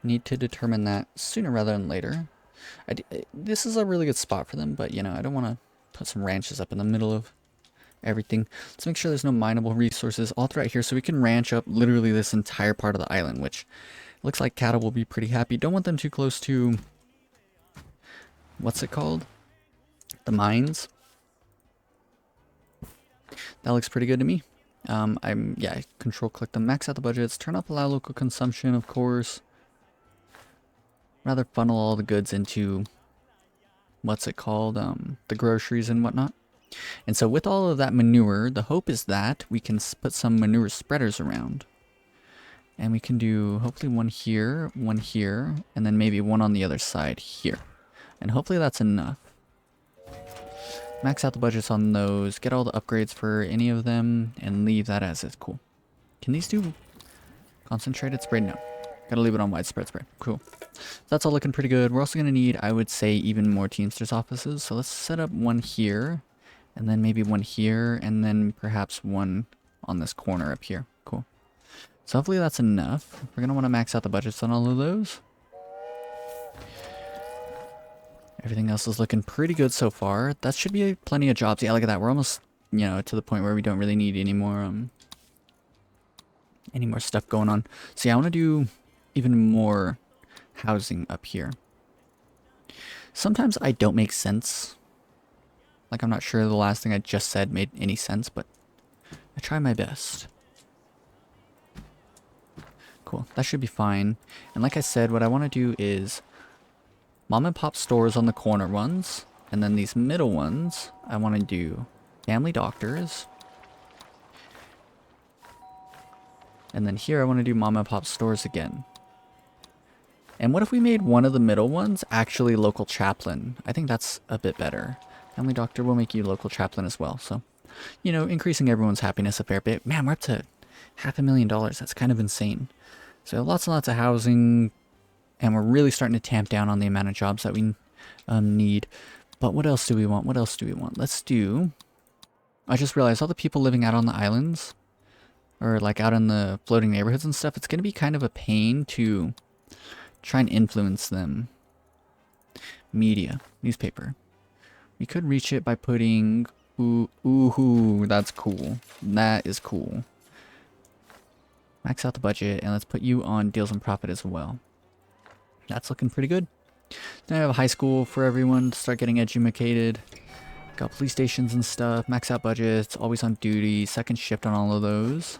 Need to determine that sooner rather than later. This is a really good spot for them, but you know, I don't want to put some ranches up in the middle of everything. Let's make sure there's no mineable resources all throughout here so we can ranch up literally this entire part of the island, which looks like cattle will be pretty happy. Don't want them too close to, what's it called? The mines. That looks pretty good to me. Yeah, control click them, max out the budgets, turn up allow local consumption, of course. Rather funnel all the goods into, what's it called, the groceries and whatnot. And so with all of that manure, the hope is that we can put some manure spreaders around. And we can do hopefully one here, and then maybe one on the other side here. And hopefully that's enough. Max out the budgets on those, get all the upgrades for any of them, and leave that as is. Cool. Can these do concentrated spray? No. Gotta leave it on widespread spray. Cool. That's all looking pretty good. We're also gonna need, I would say, even more Teamsters offices. So let's set up one here, and then maybe one here, and then perhaps one on this corner up here. Cool. So hopefully that's enough. We're gonna want to max out the budgets on all of those. Everything else is looking pretty good so far. That should be plenty of jobs. Yeah, look at that. We're almost, you know, to the point where we don't really need any more stuff going on. So yeah, I want to do even more housing up here. Sometimes I don't make sense. Like, I'm not sure the last thing I just said made any sense, but I try my best. Cool, that should be fine. And like I said, what I want to do is mom and pop stores on the corner ones, and then these middle ones, I want to do family doctors. And then here I want to do mom and pop stores again. And what if we made one of the middle ones actually local chaplain? I think that's a bit better. Family doctor will make you local chaplain as well. So, you know, increasing everyone's happiness a fair bit. Man, we're up to $500,000. That's kind of insane. So lots and lots of housing. And we're really starting to tamp down on the amount of jobs that we need. But what else do we want? What else do we want? Let's do... I just realized all the people living out on the islands, or like out in the floating neighborhoods and stuff, it's going to be kind of a pain to try and influence them. Media. Newspaper. We could reach it by putting... Ooh, that's cool. That is cool. Max out the budget, and let's put you on deals and profit as well. That's looking pretty good. Then I have a high school for everyone to start getting educated. Got police stations and stuff. Max out budgets. Always on duty. Second shift on all of those.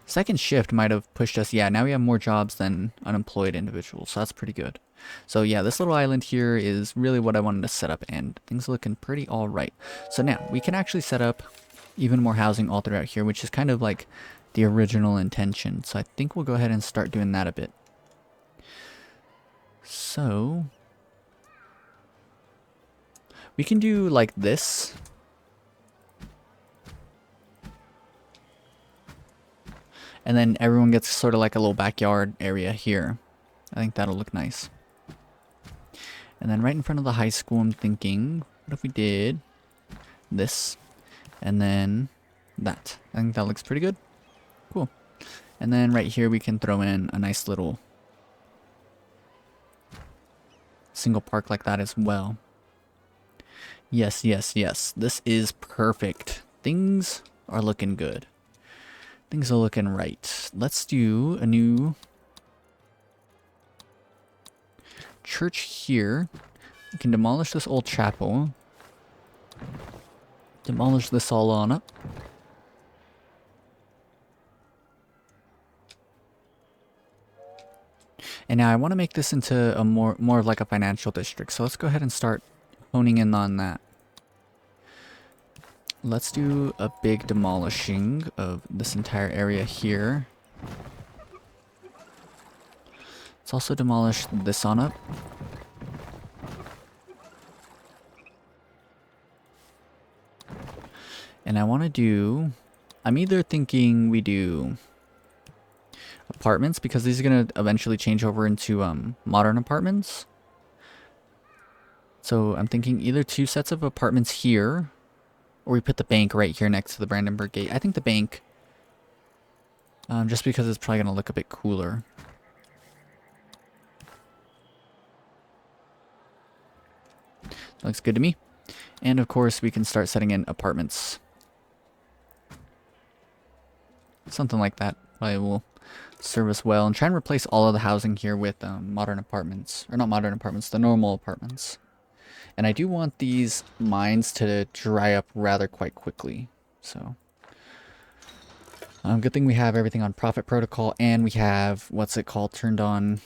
Second shift might have pushed us. Yeah, now we have more jobs than unemployed individuals. So that's pretty good. So yeah, this little island here is really what I wanted to set up. And things are looking pretty alright. So now we can actually set up even more housing all throughout here, which is kind of like the original intention. So I think we'll go ahead and start doing that a bit. So we can do like this. And then everyone gets sort of like a little backyard area here. I think that'll look nice. And then right in front of the high school, I'm thinking, what if we did this and then that? I think that looks pretty good. Cool. And then right here we can throw in a nice little single park like that as well. Yes, yes, yes. This is perfect. Things are looking good. Things are looking right. Let's do a new church here. We can demolish this old chapel. Demolish this all on up. And now I want to make this into a more of like a financial district. So let's go ahead and start honing in on that. Let's do a big demolishing of this entire area here. Let's also demolish this on up. And I want to do, I'm either thinking we do apartments, because these are going to eventually change over into modern apartments. So I'm thinking either 2 sets of apartments here, or we put the bank right here next to the Brandenburg Gate. I think the bank, just because it's probably going to look a bit cooler. Looks good to me. And of course we can start setting in apartments. Something like that probably will serve us well. And try and replace all of the housing here with modern apartments. Or not modern apartments, the normal apartments. And I do want these mines to dry up rather quite quickly. So, good thing we have everything on profit protocol, and we have, what's it called, turned on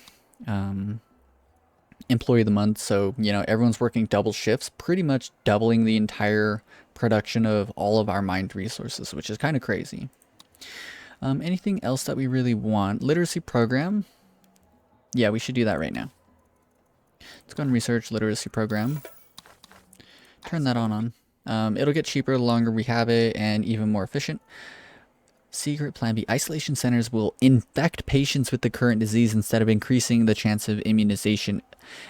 employee of the month. So, you know, everyone's working double shifts, pretty much doubling the entire production of all of our mined resources, which is kind of crazy. Anything else that we really want? Literacy program. Yeah, we should do that right now. Let's go and research literacy program. Turn that on. It'll get cheaper the longer we have it, and even more efficient. Secret plan B. Isolation centers will infect patients with the current disease instead of increasing the chance of immunization.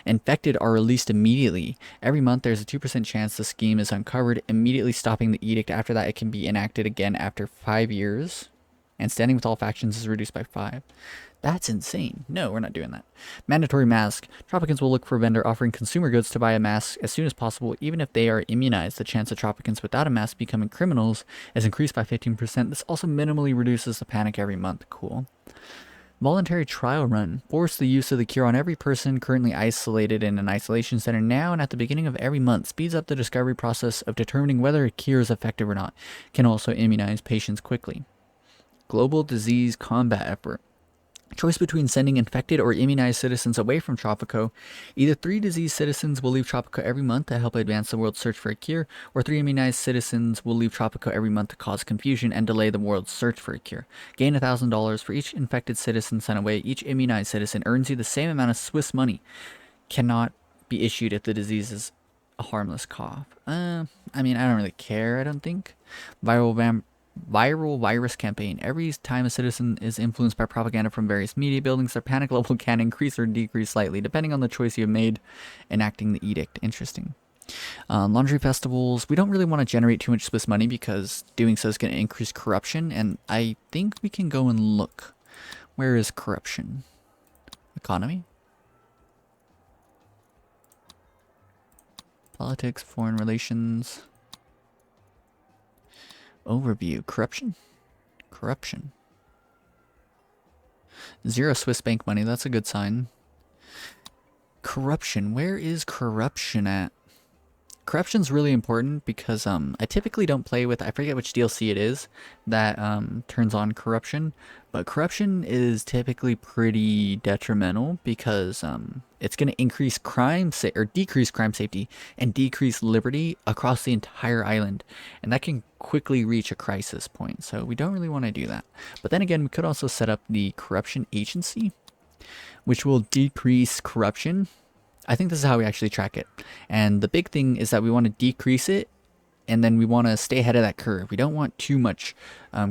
Infected are released immediately. Every month there's a 2% chance the scheme is uncovered, immediately stopping the edict. After that, it can be enacted again after 5 years. And standing with all factions is reduced by 5. That's insane. No, we're not doing that. Mandatory mask. Tropicans will look for a vendor offering consumer goods to buy a mask as soon as possible, even if they are immunized. The chance of Tropicans without a mask becoming criminals is increased by 15%. This also minimally reduces the panic every month. Cool. Voluntary trial run. Force the use of the cure on every person currently isolated in an isolation center now and at the beginning of every month. Speeds up the discovery process of determining whether a cure is effective or not. Can also immunize patients quickly. Global disease combat effort. Choice between sending infected or immunized citizens away from Tropico. Either 3 diseased citizens will leave Tropico every month to help advance the world's search for a cure, or 3 immunized citizens will leave Tropico every month to cause confusion and delay the world's search for a cure. Gain $1,000 for each infected citizen sent away. Each immunized citizen earns you the same amount of Swiss money. Cannot be issued if the disease is a harmless cough. I mean, I don't really care, I don't think. Viral virus campaign. Every time a citizen is influenced by propaganda from various media buildings, their panic level can increase or decrease slightly, depending on the choice you have made enacting the edict. Interesting. Laundry festivals. We don't really want to generate too much Swiss money because doing so is going to increase corruption, and I think we can go and look. Where is corruption? Economy? Politics, foreign relations. Overview. Corruption? Corruption. 0 Swiss bank money. That's a good sign. Corruption. Where is corruption at? Corruption's really important because I typically don't play with, I forget which DLC it is that turns on corruption, but corruption is typically pretty detrimental because it's going to increase crime or decrease crime safety and decrease liberty across the entire island, and that can quickly reach a crisis point. So we don't really want to do that. But then again, we could also set up the corruption agency, which will decrease corruption. I think this is how we actually track it. And the big thing is that we want to decrease it and then we want to stay ahead of that curve. We don't want too much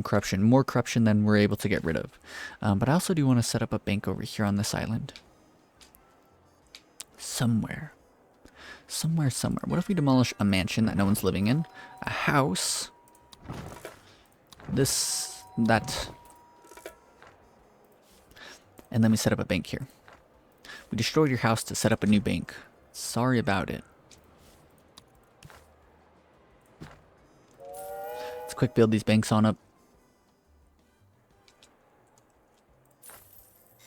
corruption, more corruption than we're able to get rid of. But I also do want to set up a bank over here on this island. Somewhere. Somewhere. What if we demolish a mansion that no one's living in? A house. This, that. And then we set up a bank here. We destroyed your house to set up a new bank. Sorry about it. Let's quick build these banks on up.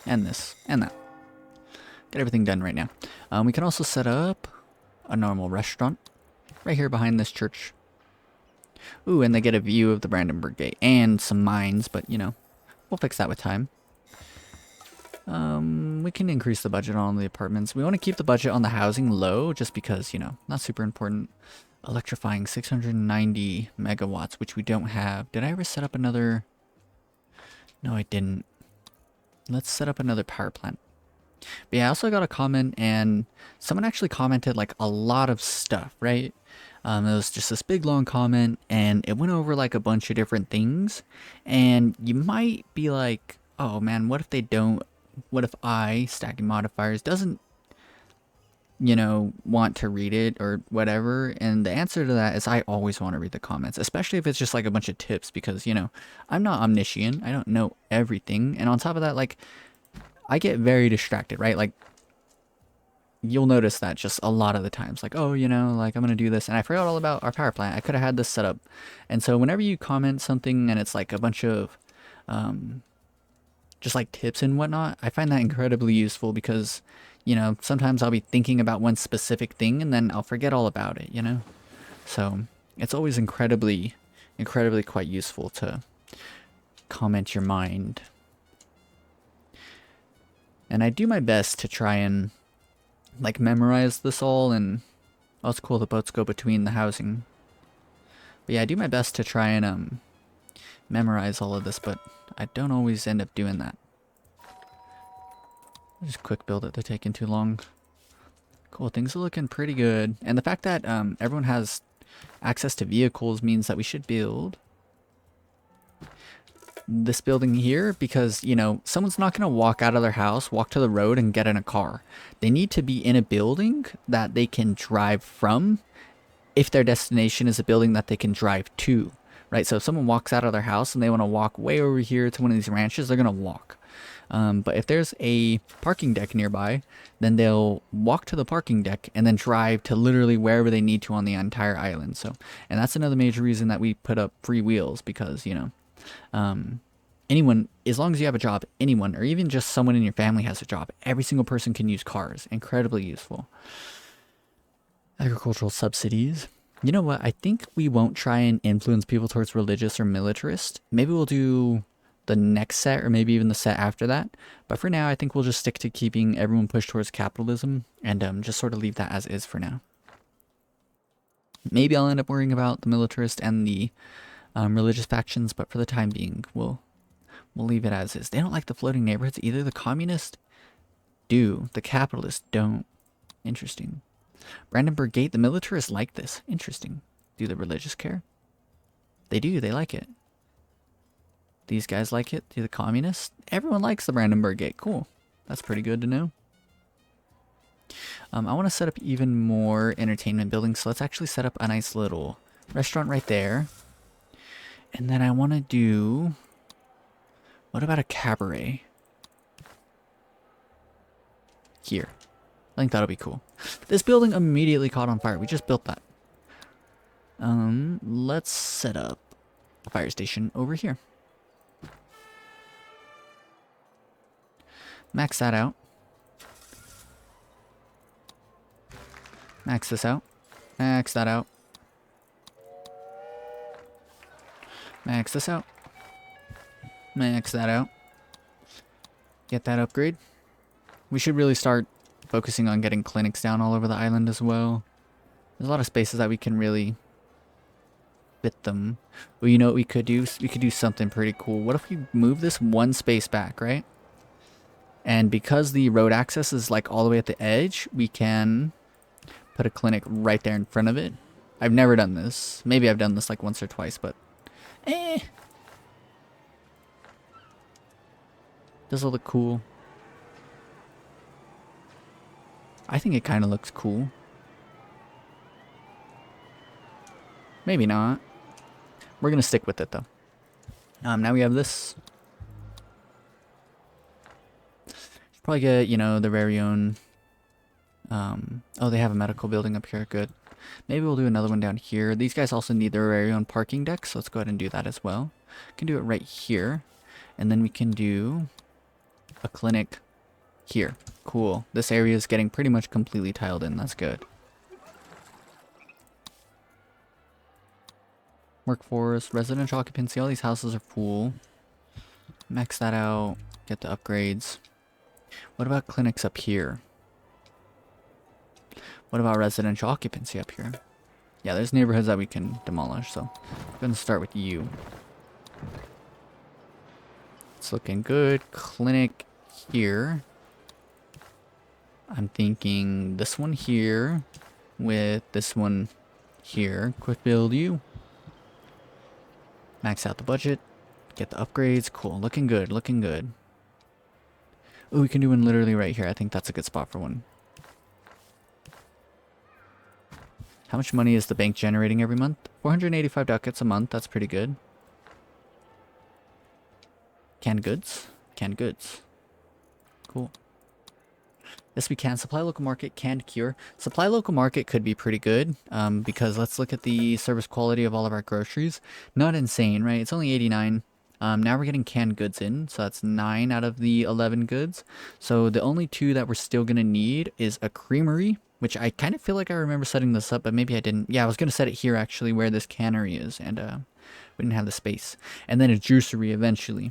And this, and that. Get everything done right now. We can also set up a normal restaurant right here behind this church. Ooh, and they get a view of the Brandenburg Gate and some mines, but you know, we'll fix that with time. We can increase the budget on the apartments. We want to keep the budget on the housing low just because, you know, not super important. Electrifying 690 megawatts, which we don't have. Did I ever set up another? No, I didn't. Let's set up another power plant. But yeah, I also got a comment, and someone actually commented like a lot of stuff, right? It was just this big long comment, and it went over like a bunch of different things. And you might be like, oh man, what if they don't? What if I, stacking modifiers, doesn't, you know, want to read it or whatever? And the answer to that is I always want to read the comments, especially if it's just like a bunch of tips, because, you know, I'm not omniscient. I don't know everything. And on top of that, like, I get very distracted, right? Like, you'll notice that just a lot of the times, like, oh, you know, like I'm going to do this. And I forgot all about our power plant. I could have had this set up. And so whenever you comment something and it's like a bunch of, just like tips and whatnot, I find that incredibly useful because, you know, sometimes I'll be thinking about one specific thing and then I'll forget all about it, you know? So it's always incredibly quite useful to comment your mind. And I do my best to try and like memorize this all, and oh, it's cool the boats go between the housing. But yeah, I do my best to try and memorize all of this, but I don't always end up doing that. Just quick build it, they're taking too long. Cool, things are looking pretty good. And the fact that everyone has access to vehicles means that we should build this building here, because, you know, someone's not going to walk out of their house, walk to the road and get in a car. They need to be in a building that they can drive from if their destination is a building that they can drive to. Right, so if someone walks out of their house and they want to walk way over here to one of these ranches, they're going to walk. But if there's a parking deck nearby, then they'll walk to the parking deck and then drive to literally wherever they need to on the entire island. So, and that's another major reason that we put up free wheels, because, you know, anyone, as long as you have a job, anyone, or even just someone in your family has a job, every single person can use cars. Incredibly useful. Agricultural subsidies. You know what? I think we won't try and influence people towards religious or militarist. Maybe we'll do the next set, or maybe even the set after that. But for now, I think we'll just stick to keeping everyone pushed towards capitalism and just sort of leave that as is for now. Maybe I'll end up worrying about the militarist and the religious factions, but for the time being, we'll leave it as is. They don't like the floating neighborhoods either. The communists do. The capitalists don't. Interesting. Brandenburg Gate, the militarists like this. Interesting. Do the religious care? They do. They like it. These guys like it. Do the communists? Everyone likes the Brandenburg Gate. Cool. That's pretty good to know. I want to set up even more entertainment buildings. So let's actually set up a nice little restaurant right there. And then I want to do... What about a cabaret? Here. I think that'll be cool. This building immediately caught on fire. We just built that. Let's set up a fire station over here. Max that out. Max this out. Max that out. Max this out. Max that out. Get that upgrade. We should really start focusing on getting clinics down all over the island as well. There's a lot of spaces that we can really fit them. Well, you know what we could do? We could do something pretty cool. What if we move this one space back, right? And because the road access is like all the way at the edge, we can put a clinic right there in front of it. I've never done this. Maybe I've done this like once or twice, but eh. Does it look cool? I think it kind of looks cool. Maybe not. We're gonna stick with it though. Now we have this. Should probably get, you know, the very own. Oh, they have a medical building up here. Good. Maybe we'll do another one down here. These guys also need their very own parking deck, so let's go ahead and do that as well. Can do it right here, and then we can do a clinic here. Cool. This area is getting pretty much completely tiled in. That's good. Workforce, residential occupancy. All these houses are full. Max that out. Get the upgrades. What about clinics up here? What about residential occupancy up here? Yeah, there's neighborhoods that we can demolish, so I'm going to start with you. It's looking good. Clinic here. I'm thinking this one here with this one here. Quick build you. Max out the budget. Get the upgrades. Cool. Looking good. Looking good. Oh, we can do one literally right here. I think that's a good spot for one. How much money is the bank generating every month? 485 ducats a month. That's pretty good. Canned goods. Canned goods. Cool. Yes, we can. Supply local market, canned cure. Supply local market could be pretty good because let's look at the service quality of all of our groceries. Not insane, right? It's only 89. Now we're getting canned goods in, so that's 9 out of the 11 goods. So the only 2 that we're still going to need is a creamery, which I kind of feel like I remember setting this up, but maybe I didn't. Yeah, I was going to set it here actually where this cannery is, and we didn't have the space. And then a juicery eventually.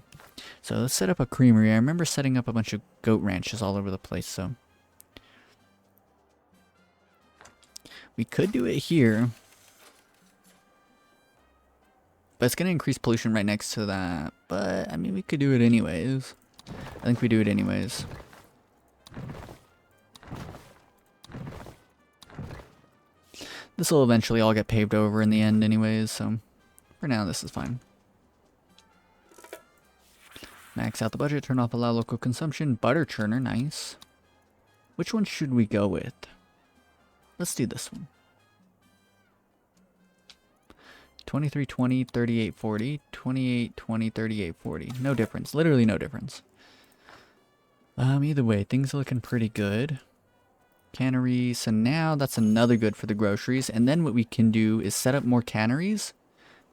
So let's set up a creamery. I remember setting up a bunch of goat ranches all over the place, so we could do it here. But it's going to increase pollution right next to that. But, I mean, we could do it anyways. I think we do it anyways. This will eventually all get paved over in the end anyways, so for now this is fine. Max out the budget, turn off allow local consumption. Butter churner, nice. Which one should we go with? Let's do this one. 2320, 3840, 2820, 3840. No difference. Literally no difference. Either way, things are looking pretty good. Cannery. So now that's another good for the groceries. And then what we can do is set up more canneries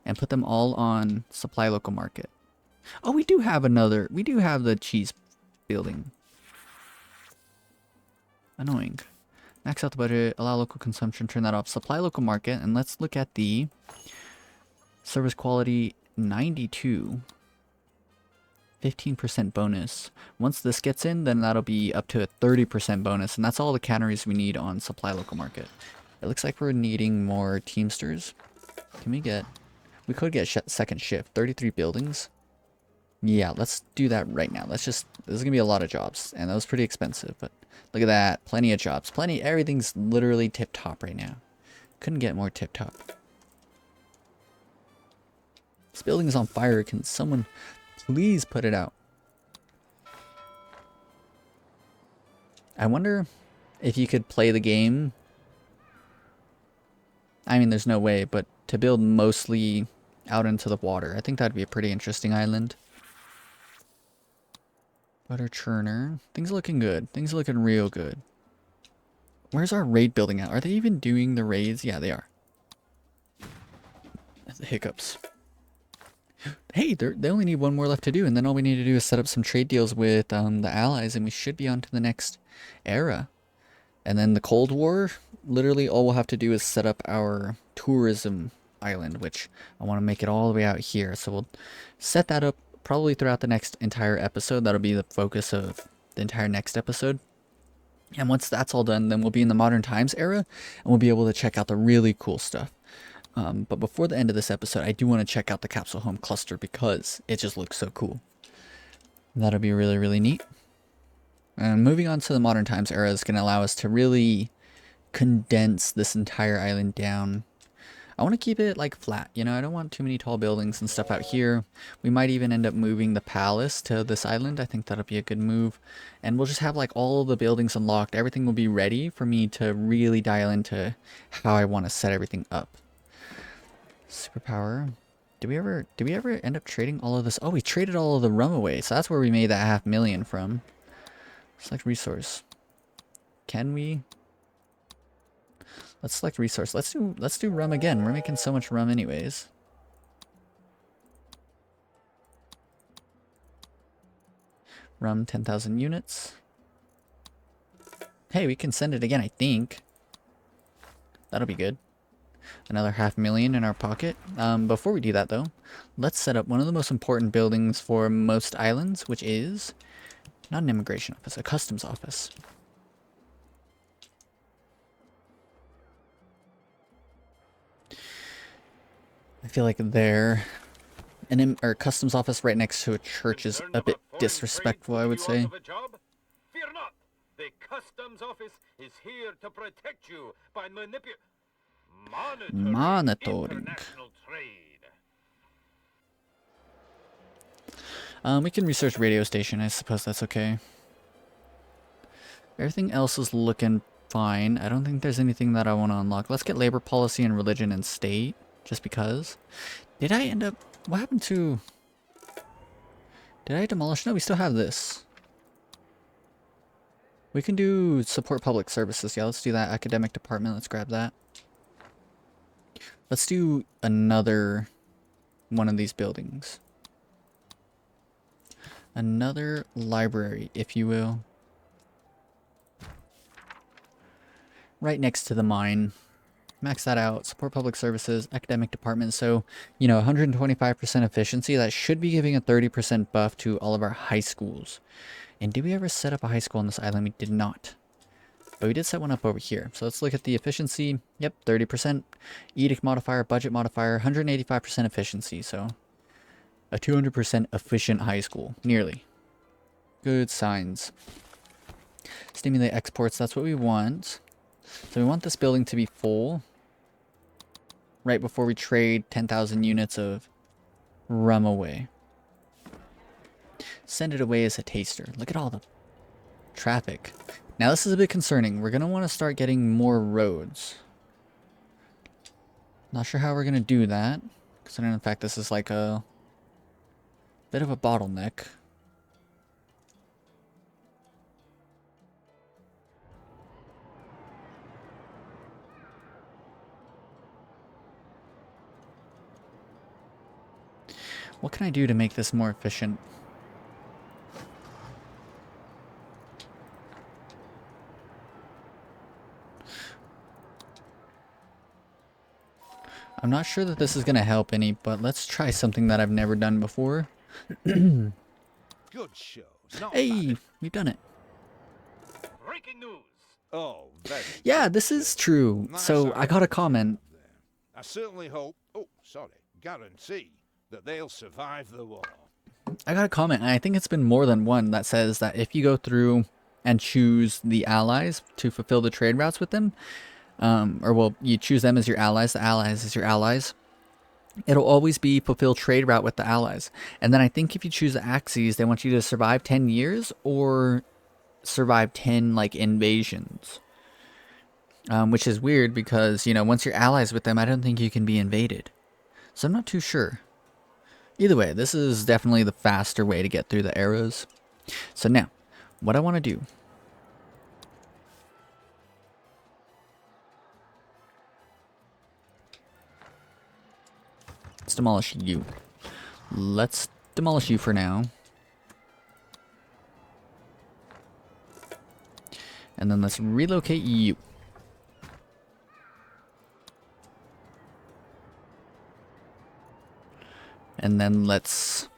and put them all on supply local market. Oh, we do have another. We do have the cheese building. Annoying. Max out the budget. Allow local consumption. Turn that off. Supply local market. And let's look at the service quality 92. 15% bonus. Once this gets in, then that'll be up to a 30% bonus. And that's all the canneries we need on supply local market. It looks like we're needing more teamsters. Can we get... We could get second shift. 33 buildings. Yeah, let's do that right now. Let's just... There's going to be a lot of jobs. And that was pretty expensive. But look at that. Plenty of jobs. Plenty. Everything's literally tip-top right now. Couldn't get more tip-top. This building is on fire. Can someone... Please put it out. I wonder if you could play the game. I mean, there's no way, but to build mostly out into the water. I think that'd be a pretty interesting island. Butter churner. Things are looking good. Things are looking real good. Where's our raid building at? Are they even doing the raids? Yeah, they are. The hiccups. Hey, they only need one more left to do, and then all we need to do is set up some trade deals with the allies, and we should be on to the next era. And then the Cold War, literally all we'll have to do is set up our tourism island, which I want to make it all the way out here. So we'll set that up probably throughout the next entire episode. That'll be the focus of the entire next episode. And once that's all done, then we'll be in the modern times era, and we'll be able to check out the really cool stuff. But before the end of this episode, I do want to check out the capsule home cluster because it just looks so cool. That'll be really, really neat. And moving on to the modern times era is going to allow us to really condense this entire island down. I want to keep it like flat, you know, I don't want too many tall buildings and stuff out here. We might even end up moving the palace to this island. I think that'll be a good move. And we'll just have like all of the buildings unlocked. Everything will be ready for me to really dial into how I want to set everything up. Superpower. Did we ever end up trading all of this? Oh, we traded all of the rum away. So that's where we made that 500,000 from. Select resource. Can we? Let's select resource. Let's do rum again. We're making so much rum anyways. Rum 10,000 units. Hey, we can send it again, I think. That'll be good. Another 500,000 in our pocket. Before we do that though, let's set up one of the most important buildings for most islands, which is not an immigration office, a customs office. I feel like they're or customs office right next to a church is a bit disrespectful, I would say. Fear not. The customs office is here to protect you by monitoring international trade. We can research radio station. I suppose that's okay. Everything else is looking fine. I don't think there's anything that I want to unlock. Let's get labor policy and religion and state, just because. Did I end up... What happened to... Did I demolish? No, we still have this. We can do support public services. Yeah, let's do that. Academic department. Let's grab that. Let's do another one of these buildings. Another library, if you will. Right next to the mine. Max that out. Support public services, academic department. So, you know, 125% efficiency. That should be giving a 30% buff to all of our high schools. And did we ever set up a high school on this island? We did not. But we did set one up over here. So let's look at the efficiency. Yep, 30%. Edict modifier, budget modifier, 185% efficiency. So a 200% efficient high school. Nearly. Good signs. Stimulate exports. That's what we want. So we want this building to be full. Right before we trade 10,000 units of rum away. Send it away as a taster. Look at all the traffic. Now this is a bit concerning. We're going to want to start getting more roads. Not sure how we're going to do that. Considering in fact this is like a bit of a bottleneck. What can I do to make this more efficient? I'm not sure that this is going to help any, but let's try something that I've never done before. Good shows. Hey, we've done it. Breaking news. Oh, very Yeah, this is true. So I got a comment. I certainly hope, guarantee that they'll survive the war. I got a comment, and I think it's been more than one that says that if you go through and choose the allies to fulfill the trade routes with them, you choose them as your allies, the allies as your allies, it'll always be fulfill trade route with the allies. And then I think if you choose the axes, they want you to survive 10 years or survive 10 like invasions. Which is weird because, you know, once you're allies with them, I don't think you can be invaded. So I'm not too sure. Either way, this is definitely the faster way to get through the arrows. So now, what I want to do. Let's demolish you. Let's demolish you for now. And then let's relocate you. And then let's...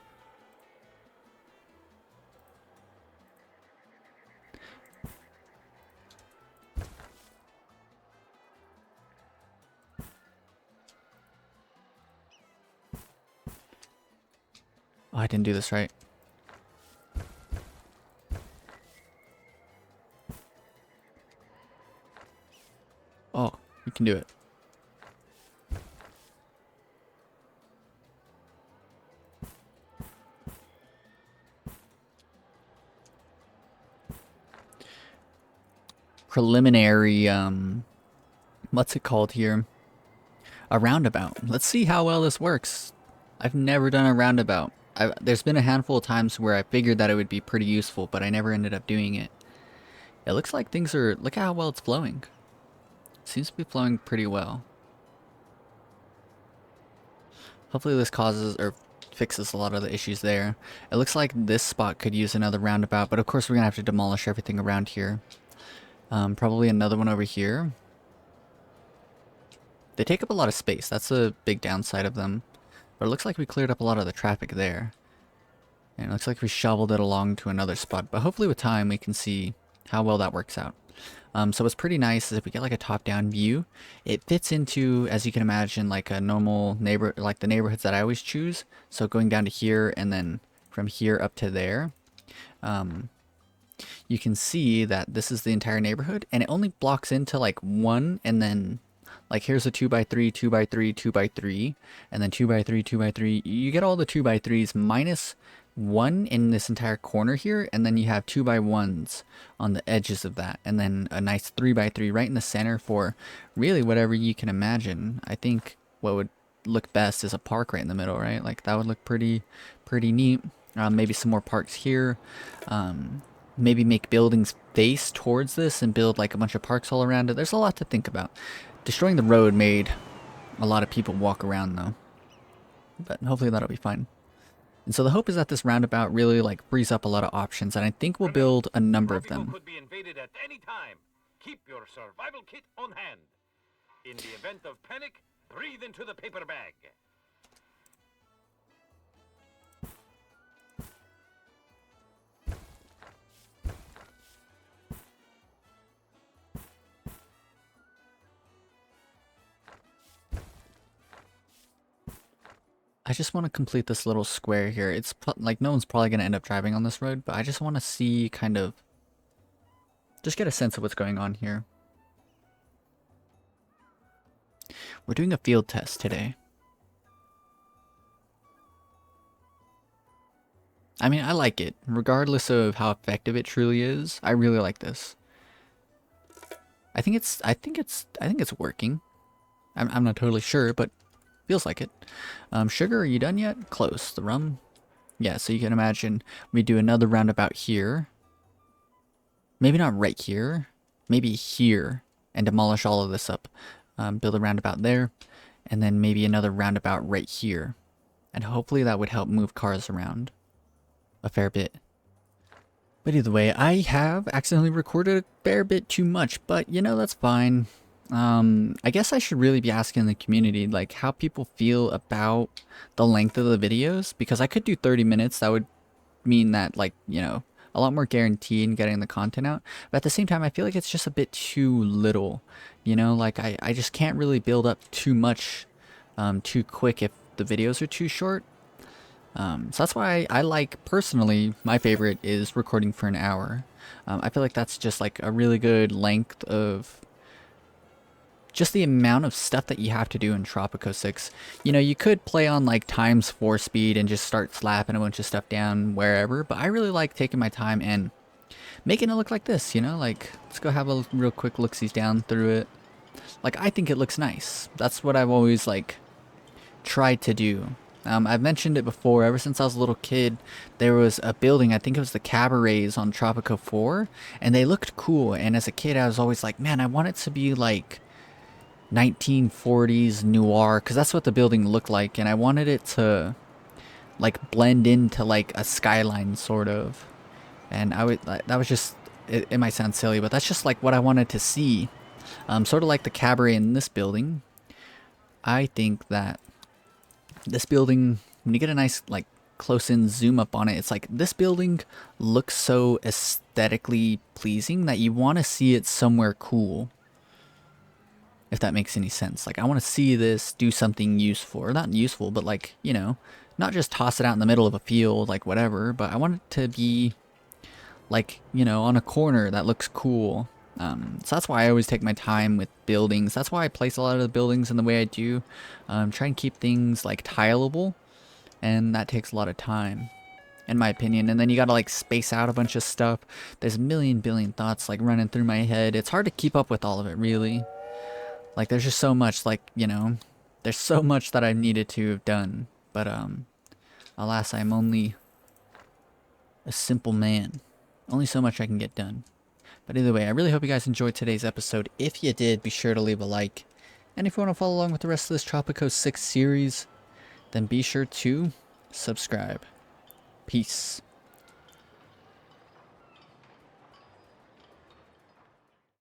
Oh, I didn't do this right. Oh, you can do it. preliminary, what's it called here? A roundabout. Let's see how well this works. I've never done a roundabout. There's been a handful of times where I figured that it would be pretty useful, but I never ended up doing it. It looks like things are, look at how well it's flowing. Seems to be flowing pretty well. Hopefully this causes or fixes a lot of the issues there. It looks like this spot could use another roundabout, but of course we're gonna have to demolish everything around here. Probably another one over here. They take up a lot of space. That's a big downside of them. But it looks like we cleared up a lot of the traffic there. And it looks like we shoveled it along to another spot. But hopefully with time we can see how well that works out. So what's pretty nice is if we get like a top-down view, it fits into, as you can imagine, like a normal neighbor, like the neighborhoods that I always choose. So going down to here and then from here up to there, you can see that this is the entire neighborhood, and it only blocks into like one, and then like here's a 2x3, 2x3, 2x3, and then 2x3, 2x3. You get all the 2x3s minus one in this entire corner here, and then you have 2x1s on the edges of that, and then a nice 3x3 right in the center for really whatever you can imagine. I think what would look best is a park right in the middle, right? Like that would look pretty neat. Maybe some more parks here. Maybe make buildings face towards this and build like a bunch of parks all around it. There's a lot to think about. Destroying the road made a lot of people walk around though, but hopefully that'll be fine. And so the hope is that this roundabout really like frees up a lot of options, and I think we'll build a number of them. Tropico could be invaded at any time. Keep your survival kit on hand. In the event of panic, breathe into the paper bag. I just want to complete this little square here. It's like no one's probably going to end up driving on this road, but I just want to see kind of, just get a sense of what's going on here. We're doing a field test today. I mean, I like it, regardless of how effective it truly is. I really like this. I think it's working. I'm not totally sure, but feels like it. Sugar, are you done yet? Close. The rum? Yeah, so you can imagine we do another roundabout here. Maybe not right here. Maybe here. And demolish all of this up. Build a roundabout there. And then maybe another roundabout right here. And hopefully that would help move cars around a fair bit. But either way, I have accidentally recorded a fair bit too much. But, you know, that's fine. I guess I should really be asking the community like how people feel about the length of the videos, because I could do 30 minutes. That would mean that, like, you know, a lot more guaranteed in getting the content out, but at the same time I feel like it's just a bit too little, you know, like I just can't really build up too much too quick if the videos are too short. So that's why I like, personally, my favorite is recording for an hour. I feel like that's just like a really good length of just the amount of stuff that you have to do in Tropico 6. You know, you could play on like ×4 speed and just start slapping a bunch of stuff down wherever, but I really like taking my time and making it look like this, you know, like let's go have a real quick look-sees down through it. Like, I think it looks nice. That's what I've always like tried to do. I've mentioned it before, ever since I was a little kid, there was a building, I think it was the Cabarets on Tropico 4, and they looked cool, and as a kid I was always like, man, I want it to be like 1940s noir, because that's what the building looked like, and I wanted it to like blend into like a skyline sort of, and I would, that was just, it might sound silly, but that's just like what I wanted to see. Sort of like the cabaret in this building. I think that this building, when you get a nice like close in zoom up on it, it's like this building looks so aesthetically pleasing that you want to see it somewhere cool. If that makes any sense. Like, I want to see this do something useful, or not useful, but like, you know, not just toss it out in the middle of a field, like whatever, but I want it to be like, you know, on a corner that looks cool. So that's why I always take my time with buildings. That's why I place a lot of the buildings in the way I do. Try and keep things like tileable, and that takes a lot of time. in my opinion. And then you gotta like space out a bunch of stuff. There's a million billion thoughts like running through my head. It's hard to keep up with all of it, really. Like there's just so much, like, you know, there's so much that I needed to have done. But alas, I'm only a simple man. Only so much I can get done. But either way, I really hope you guys enjoyed today's episode. If you did, be sure to leave a like. And if you want to follow along with the rest of this Tropico 6 series, then be sure to subscribe. Peace.